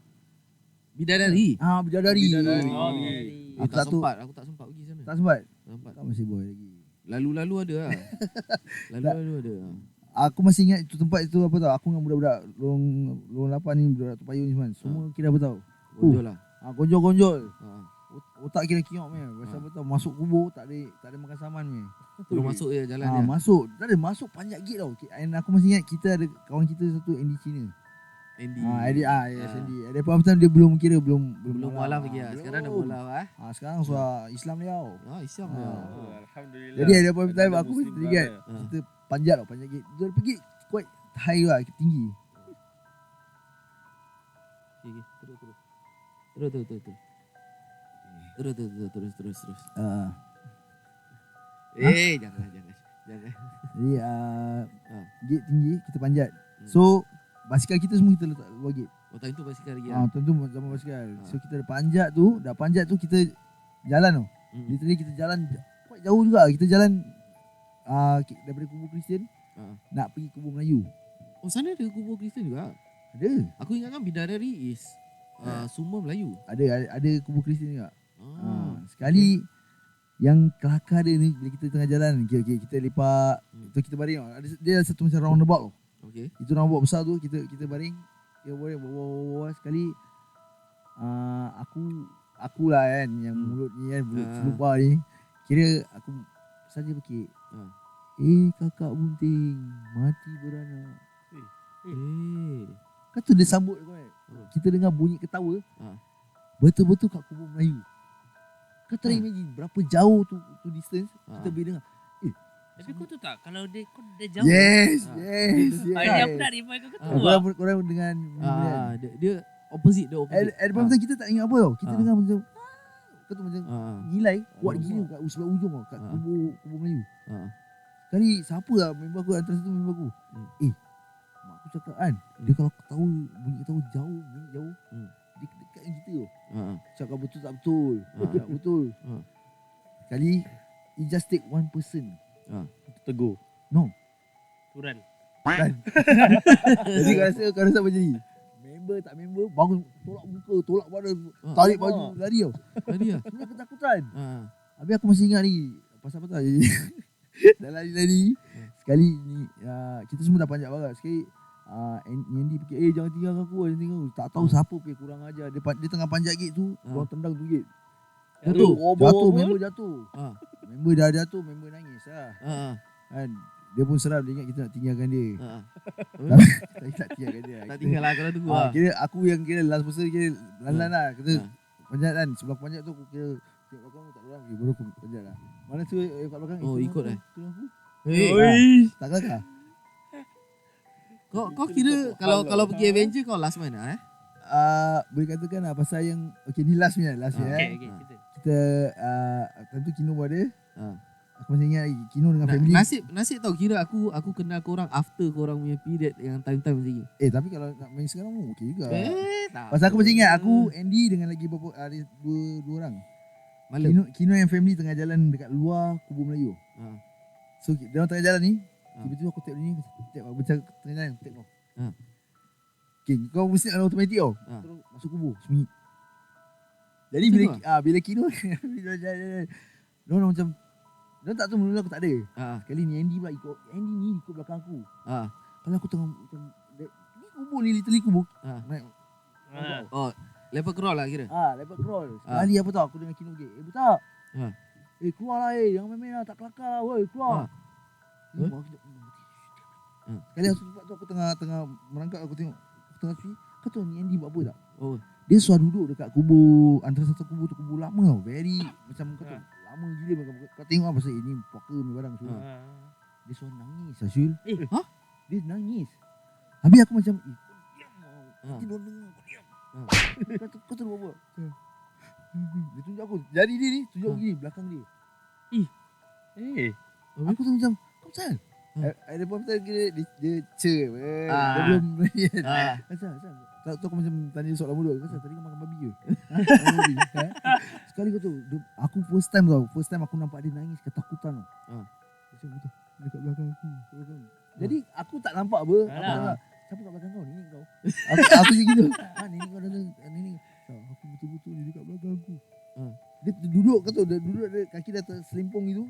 Bidadari. Bidadari. Bidadari. Oh, Eh, Aku tak tak tahu. sempat. Aku tak sempat pergi sana. Tak sempat. Tak sempat. Kau masih boy lagi. Lalu-lalu ada lah. Lalu-lalu ada. Aku masih ingat itu tempat itu apa tau. Aku dengan budak-budak lorong 8 ni, budak Toa Payoh ni semua. Semua kira apa tau. Gonjol lah. Gonjol-gonjol. Ha. Otak kira kiok punya. Pasal apa tau. Masuk kubur tak ada makan saman punya. Terus masuk je jalan dia. Masuk. Tak ada masuk panjat gate tau. And aku masih ingat kita ada kawan kita satu Andy Cina. Andy. Yes Andy. At that point of time dia belum belum mualaf lagi lah. Sekarang dah mualaf lah. Sekarang suara Islam dia tau. Islam Ah. dia. Oh, Alhamdulillah. Jadi at that point of time Ada aku Muslim mesti teringat brother. kita panjat gate. Dia pergi quite high lah, tinggi. Okay. Terus. Jangan. Jadi gate tinggi kita panjat. So basikal kita semua kita letak luar gate. Oh, time tu basikal lagi lah. Tentu zaman basikal. So kita dah panjat tu kita jalan tau. Literally kita jalan quite jauh juga. Kita jalan daripada kubur Kristian nak pergi kubur Melayu. Oh, sana ada kubur Kristian juga. Ada. Aku ingatkan Bidadari is semua Melayu. Ada kubur Kristian juga. Ah. Sekali yang kelakar dia ni bila kita tengah jalan, kita lepak, tu kita baring. Dia ada satu macam roundabout tau. Okay. Itu roundabout besar tu kita baring. Kita baring bawa sekali aku lah kan yang mulut ni kan, mulut lupa ni. Kira aku saja fikir. Kakak bunting mati beranak. Kata dia sambut kau kan. Kita dengar bunyi ketawa. Betul-betul kat kubur Melayu. Kau try imagine berapa jauh tu distance kita boleh dengar. Tapi kau tahu tak kalau kau dah jauh. Yes. Hari aku nak remind kau tahu. Korang dengan Dia opposite. at the point kita tak ingat apa tau. Kita dengar macam kata macam gilai kuat gila kat sebelah ujung tau, kat kubur Melayu. Sekali siapa lah member aku, antara satu member aku. Mak aku cakap kan, dia kalau tahu bunyi ketawa jauh, dia dekat dengan kita tau. Cakap betul tak betul. Cakap betul. Sekali it just take one person. Tegur. Turan. Jadi kau rasa apa jadi? Member tak member bangun tolak muka, tolak badan, tarik baju, lari tau. Tadi lah. Semua ketakutan. Habis aku masih ingat ni pasal apa tau. Dah lari-lari. Sekali ni kita semua dah panjat barat. Sekali Andy fikir jangan tinggalkan aku, jangan tinggalkan aku. Tak tahu siapa pergi kurang ajar. Dia tengah panjat gate tu, orang tendang tu gate. Jatuh, member jatuh. Member dah jatuh, member nangis lah. Kan dia pun seram, dia ingat kita nak tinggalkan dia. Tapi tak tinggalkan dia. Tak tinggal lah, korang tunggu Ah, lah. kira aku yang kira last person kira lan-lan lah. Kita Ah. panjat kan, sebelah panjat tu aku kira tengok belakang tak ada orang, baru aku panjat lah. Mana tu kat belakang? Oh, tengok ikut aku, eh. tengok aku. Tak kelakar. Kau kira kalau pergi adventure kau last mana Boleh katakan lah pasal yang okay ni last punya Okay, eh. okay, cerita. Kita time tu Kino pun ada. Ah. Aku masih ingat lagi Kino dengan family. Nasib tau, kira aku kenal korang after korang punya period yang time-time macam ni. Tapi kalau nak main sekarang pun okey juga. Tak. Pasal aku masih ingat aku Andy dengan lagi beberapa ada dua orang. Malam. Kino yang family tengah jalan dekat luar Kubur Melayu. Ha. So dia orang tengah jalan ni, Ah. tiba-tiba aku tap ni, tap macam tengah jalan, tap kau. Ah. Okay, kau mesti ada automatik tau. Ah. Terus masuk kubur, sembunyi. Jadi Macam bila tu bila Kino bila jalan, dia orang macam dia tak tahu mula aku tak ada. Sekali ni Andy pula ikut, Andy ni ikut belakang aku. Kalau aku tengah macam ni kubur ni literally kubur. Naik. Oh, level crawl lah kira. Lepas crawl. Sekali apa tau aku dengan Kino pergi. Butak. Keluar lah jangan main-main lah, tak kelakar lah, woi, keluar. Sekali aku tempat tu aku tengah merangkak, aku tengok aku tengah cuci. Kau tahu ni Andy buat apa tak? Oh. Dia suara duduk dekat kubur, antara satu kubur tu kubur lama tau. Very macam kau tahu lama gila kau tengok apa pasal ini poker punya barang semua. Dia suara nangis Asyul. Dia nangis. Habis aku macam kau diam tau. Nanti dia dengar kau diam. Kau tahu buat apa? Dia tunjuk aku. Jari dia ni tunjuk gini belakang dia. Aku tu macam kau pasal. Ada pun pasal dia cer. Dia belum Asal. Tak tahu aku macam tanya soalan bodoh. Pasal tadi kau makan babi ke? Makan babi. Sekali kau tahu aku first time aku nampak dia nangis ketakutan tau. Macam betul dekat belakang aku. Jadi aku tak nampak apa. Aku tak nampak. Siapa kat belakang kau? Nenek kau. Aku je gitu. Nenek kau datang. Nenek. Aku betul-betul dia dekat belakang aku. Dia duduk kau tahu, dia duduk dia kaki dah terselimpung gitu.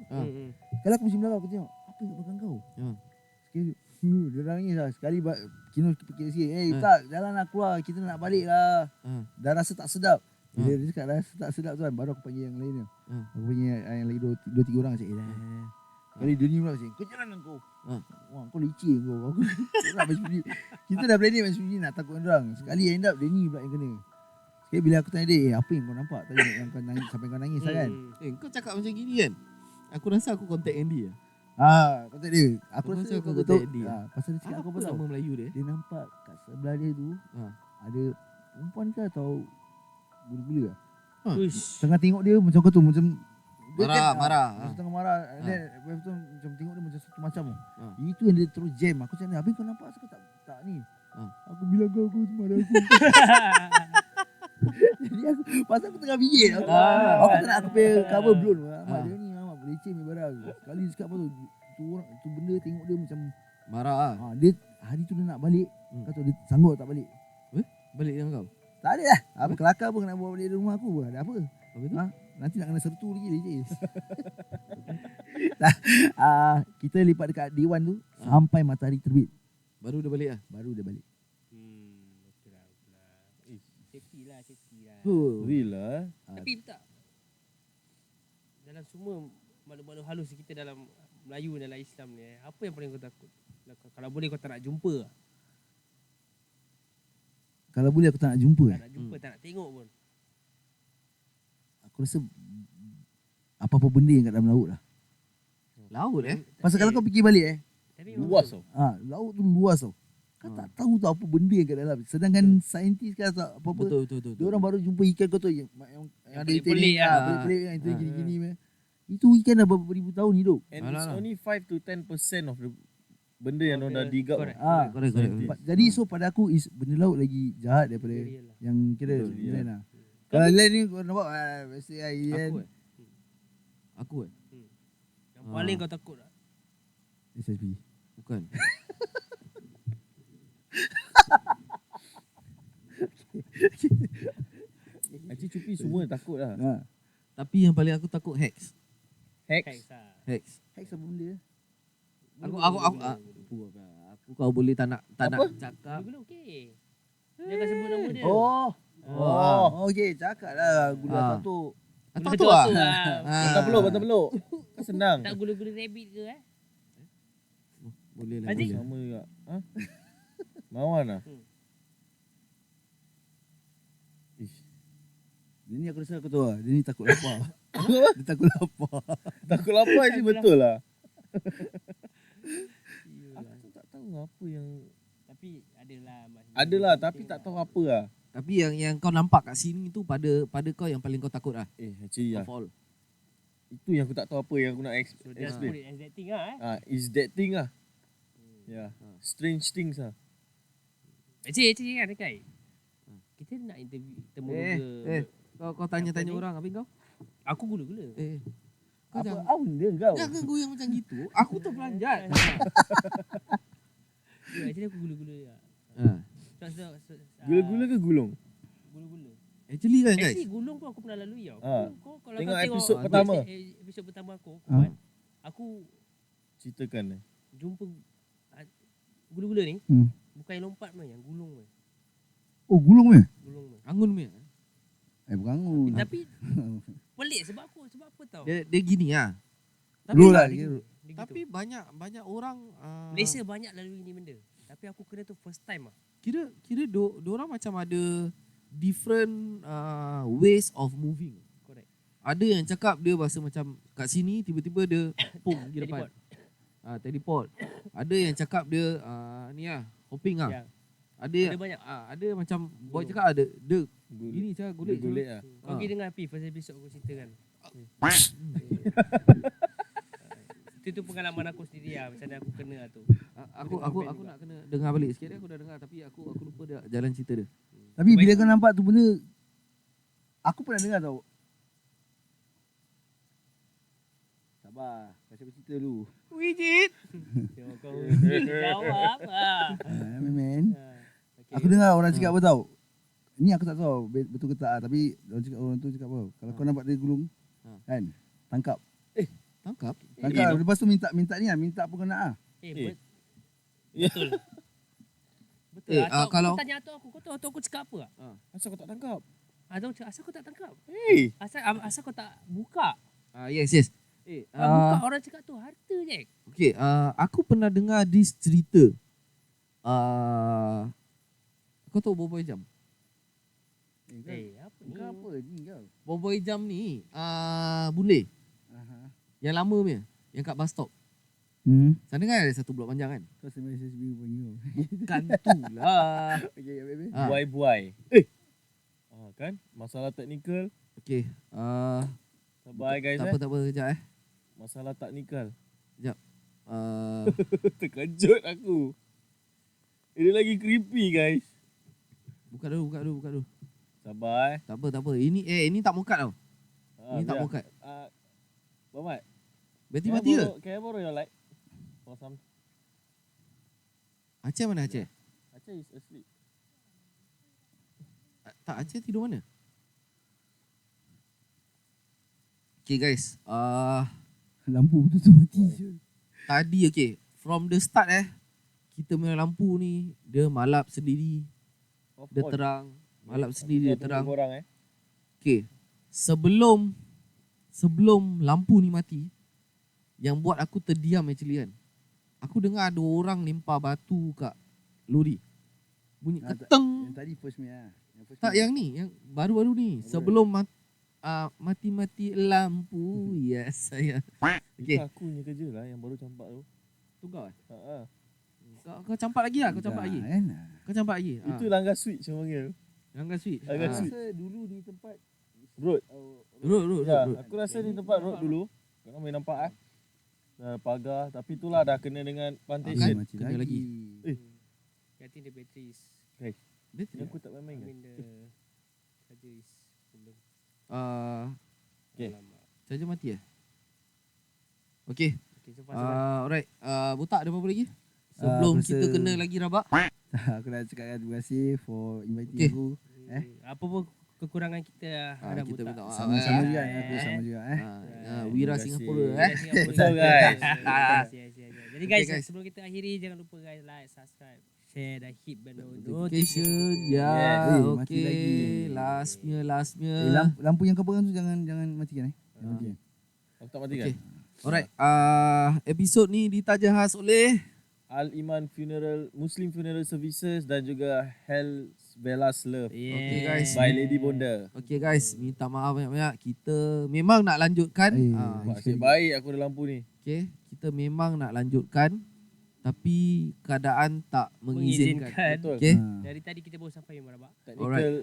Kalau aku macam belakang aku tengok, apa kat belakang kau? Sekali dia nangis lah. Sekali Kino fikir sikit. Tak, jalan lah keluar. Kita nak balik lah. Dah rasa tak sedap. Bila dia cakap rasa tak sedap tu kan, baru aku panggil yang lain tu. Aku panggil yang lagi 2-3 orang cakap, kali dia ni pula cakap, kau jalan kau. Wah, kau licin kau. Aku nak main sembunyi. Kita dah planning main sembunyi nak takut orang. Sekali end up Denny pula yang kena. Sekali bila aku tanya dia, apa yang kau nampak tadi yang kau nangis sampai kau nangis lah kan? Kau cakap macam gini kan? Aku rasa aku contact Andy lah. Kontak dia. Aku rasa aku kau contact tahu. Andy lah. Pasal dia cakap aku Apa pasal nama Melayu dia? dia nampak kat sebelah dia tu ada perempuan ke atau gula-gula lah. Tengah tengok dia macam kau tu macam dia Marah. Macam tengah marah. Then lepas tu macam tengok dia macam satu macam tu. Itu yang dia terus jam. Aku cakap, habis kau nampak asal kau tak ni? Aku bilang kau marah aku. Jadi aku pasal aku tengah fikir. Aku tak nak aku punya cover blown. Mak dia ni leceh ni barang. Sekali dia cakap apa tu benda tengok dia macam Marah lah. dia hari tu dia nak balik. Kau tahu dia sanggup tak balik. Balik dengan kau? Tak ada lah. Apa kelakar pun nak bawa balik dari rumah aku pun. Ada apa? Apa tu? Nanti nak kena sertu lagi leceh. Kita lipat dekat Dewan tu sampai matahari terbit. Baru dia balik lah? Baru dia balik. Betul lah. Safety lah. Real lah. Tapi tak. Dalam semua makhluk-makhluk halus kita dalam Melayu, dalam Islam ni, apa yang paling kau takut? Kalau boleh kau tak nak jumpa lah. Kalau boleh aku tak nak jumpa. Tak nak jumpa, tak nak tengok pun. Aku rasa apa-apa benda yang kat dalam laut lah. Laut Pasal kalau kau fikir balik Tapi Luas tau. laut tu luas tau. Kau tak tahu tau apa benda yang kat dalam. Sedangkan saintis kan tak apa-apa. Betul. Dia orang baru jumpa ikan kau tahu yang ada pelik-pelik ikan lah. pelik-pelik yang itu gini-gini punya. Itu ikan dah berapa ribu tahun hidup. And it's only 5 to 10% of the benda yang orang dah dig up. Correct. Correct. Jadi so pada aku is benda laut lagi jahat daripada Real lah. yang kira Betul, lain lah. Kalau lain ni kau nampak biasa alien. Aku Yang paling kau takut lah. SSB. Bukan. Actually cupi semua takut lah. Tapi yang paling aku takut Hex. Hex. Hex. Hex apa benda? Aku kau boleh tak nak cakap. Gula okey. Jangan sebut nama dia. Okey, cakap lah gula tatuk. Tatuk lah. Batang peluk. Kan senang. Tak gula-gula rabbit ke Boleh lah. Haji? Boleh. Sama juga. Ha? Mawan lah. Ish. Dia ni aku rasa aku tahu lah. Dia ni takut lapar. Dia takut lapar. Takut lapar je betul lah. Aku tak tahu apa yang Tapi adalah adalah tapi tak tahu apa lah. Tapi yang kau nampak kat sini tu pada kau yang paling kau takut lah. Actually Of lah. all. Itu yang aku tak tahu apa yang aku nak So just put explain. it as that thing lah Is that thing lah. Yeah. Strange things lah. Actually kan Kai. Kita nak interview temu Kau tanya-tanya orang habis kau? Aku gula-gula. Kau Apa jangan benda kau? jangan goyang macam gitu. Aku terperanjat. Actually aku gula-gula ya. Ha. Gula-gula ke gulung? Gula-gula. Actually kan guys. Actually gulung pun aku pernah lalui tau. Kau kalau Tengok kau episod tengok pertama. Episod pertama aku Ha? kan. Aku Ceritakan jumpa gula-gula ni Hmm. bukan yang lompat mah, yang gulung mah. Oh, gulung ni? Gulung mah. Angun punya. Berangun. Tapi pelik sebab apa tau? Dia gini ah. Roll lah. Dia Tapi gitu. banyak orang Malaysia banyak lalui ni benda. Tapi aku kena tu first time ah. kira diorang macam ada different ways of moving. Correct. Ada yang cakap dia rasa macam kat sini tiba-tiba dia pum pergi depan. Teleport. Ada yang cakap dia ni lah hopping lah. Ya. Ada Ada banyak. ada macam boy cakap ada dia gini cara golek Golek lah. Kau pergi dengar Pi first episode aku ceritakan. Itu pengalaman aku sendiri lah. Macam mana aku kena lah tu. Aku nak kena dengar balik sikit. Aku dah dengar tapi aku lupa dah jalan cerita dia. Tapi bila kau nampak tu benda, aku pernah dengar tau. Sabar, baca cerita dulu. Wijit. Kau jawab lah. Men. Okay. Aku dengar orang cakap apa tau. Ni aku tak tahu betul ke tak, tapi orang tu cakap apa. Kalau kau nampak dia gulung, kan, tangkap. Tangkap. Tangkap, lepas tu minta ni lah, minta apa kau nak ah. Betul. Betul. kalau- Kau tanya atuk aku, kau tahu atuk aku cakap apa tak? Asal kau tak tangkap? Atuk cakap, asal kau tak tangkap? Hey. Asal kau tak buka? Yes. Buka orang cakap tu harta je. Okay, aku pernah dengar this cerita. Kau tahu Boboiboy Jam? Apa ni? Kau apa ni kau? Boboiboy Jam ni bule yang lama punya, yang kat bus stop. Sana kan ada satu blok panjang kan? Kau sebenarnya SSB panggil. Kan tu lah. Okay, baby. Buai-buai. Kan? Masalah teknikal. Okay, Sabar guys tak apa kejap Masalah teknikal. Uh, Terkejut aku. Ini lagi creepy guys. buka dulu. Sabar Tak apa. Ini tak mokat tau. Ini tak mokat. Muhammad. Berarti mati ke? Can I borrow your light? For some. Aceh mana Aceh? Aceh is asleep. Tak, Aceh tidur mana? Okay guys, Lampu betul tu mati. tadi okay, from the start kita punya lampu ni dia malap sendiri, dia terang, malap sendiri dia terang. Korang Okay, sebelum lampu ni mati, yang buat aku terdiam actually kan, aku dengar ada orang lempar batu kat lori. Bunyi keteng. Yang tadi first me lah. Tak, yang ni, yang baru-baru ni. Sebelum mati-mati lampu. Yes, saya. Okay. Okay. Aku punya kerja lah yang baru campak tu. Tu kau Ha. kau campak lagi lah. Kau campak lagi. Kan? Kau campak lagi. Itu langgar switch yang panggil. Langgar switch. Langgar Aku switch. rasa dulu di tempat Road. Road. Aku rasa ni tempat road dulu. Korang boleh nampak pagar. Tapi itulah dah kena dengan plantation. Kan? Kena lagi. I think the battery is Betul. Aku tak main-main ke? the charger is problem. Okay. Alamak. Charger mati Okay. Okay, so far Alright. Botak ada apa-apa lagi? Sebelum aku rasa- kita kena lagi rabak. Aku nak cakap terima kasih for inviting Okay. aku. apa pun kekurangan kita harap kita buta. minta maaf. Sama-sama juga aku sama juga Wira Terima Singapura kasih. Betul guys. Jadi guys, Okay, guys. sebelum kita akhiri jangan lupa guys like, subscribe, share dan hit bell Notification. Yes. Mati Okay. lagi. Lastnya. Lampu yang kau pegang tu jangan matikan Jangan matikan. Aku tak matikan. Okay. Alright. Episod ni ditaja khas oleh Al-Iman Funeral, Muslim Funeral Services dan juga Hell Bella's Love Okay guys. by Lady Bonda. Okay guys, minta maaf banyak-banyak. Kita memang nak lanjutkan. Nasib baik aku ada lampu ni. Okay, kita memang nak lanjutkan. Tapi keadaan tak mengizinkan. Betul. Okay. Dari tadi kita baru sampai Marabak.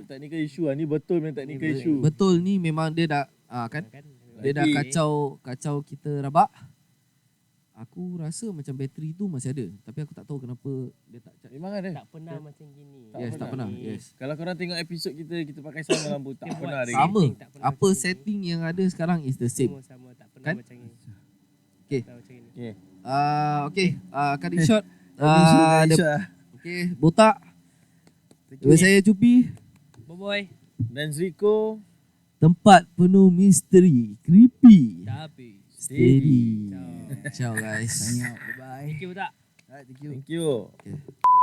Technical issue ni betul memang technical issue. Betul ni memang dia dah kan. Dia dah kacau kita rabak. Aku rasa macam bateri tu masih ada. Tapi aku tak tahu kenapa dia tak charge. Memang ada. Tak pernah macam gini. Tak pernah. Yes. Kalau korang tengok episod kita pakai sama lampu tak Kita pernah buat ada. Sama. tak pernah Apa macam ni. setting yang ada sekarang is the same. Semua sama, tak pernah Kan? macam ni. Okay. Tak macam ni. Okay. Okay. Cutting shot. Aisyah. Okay. Botak. Dua saya Cupi. Bye-bye. Dan Zriko Tempat penuh misteri. Creepy. Tapi. Steady. Ciao. Ciao guys. Sign out. Bye-bye. Thank you tak? Alright, thank you. thank you. Okay.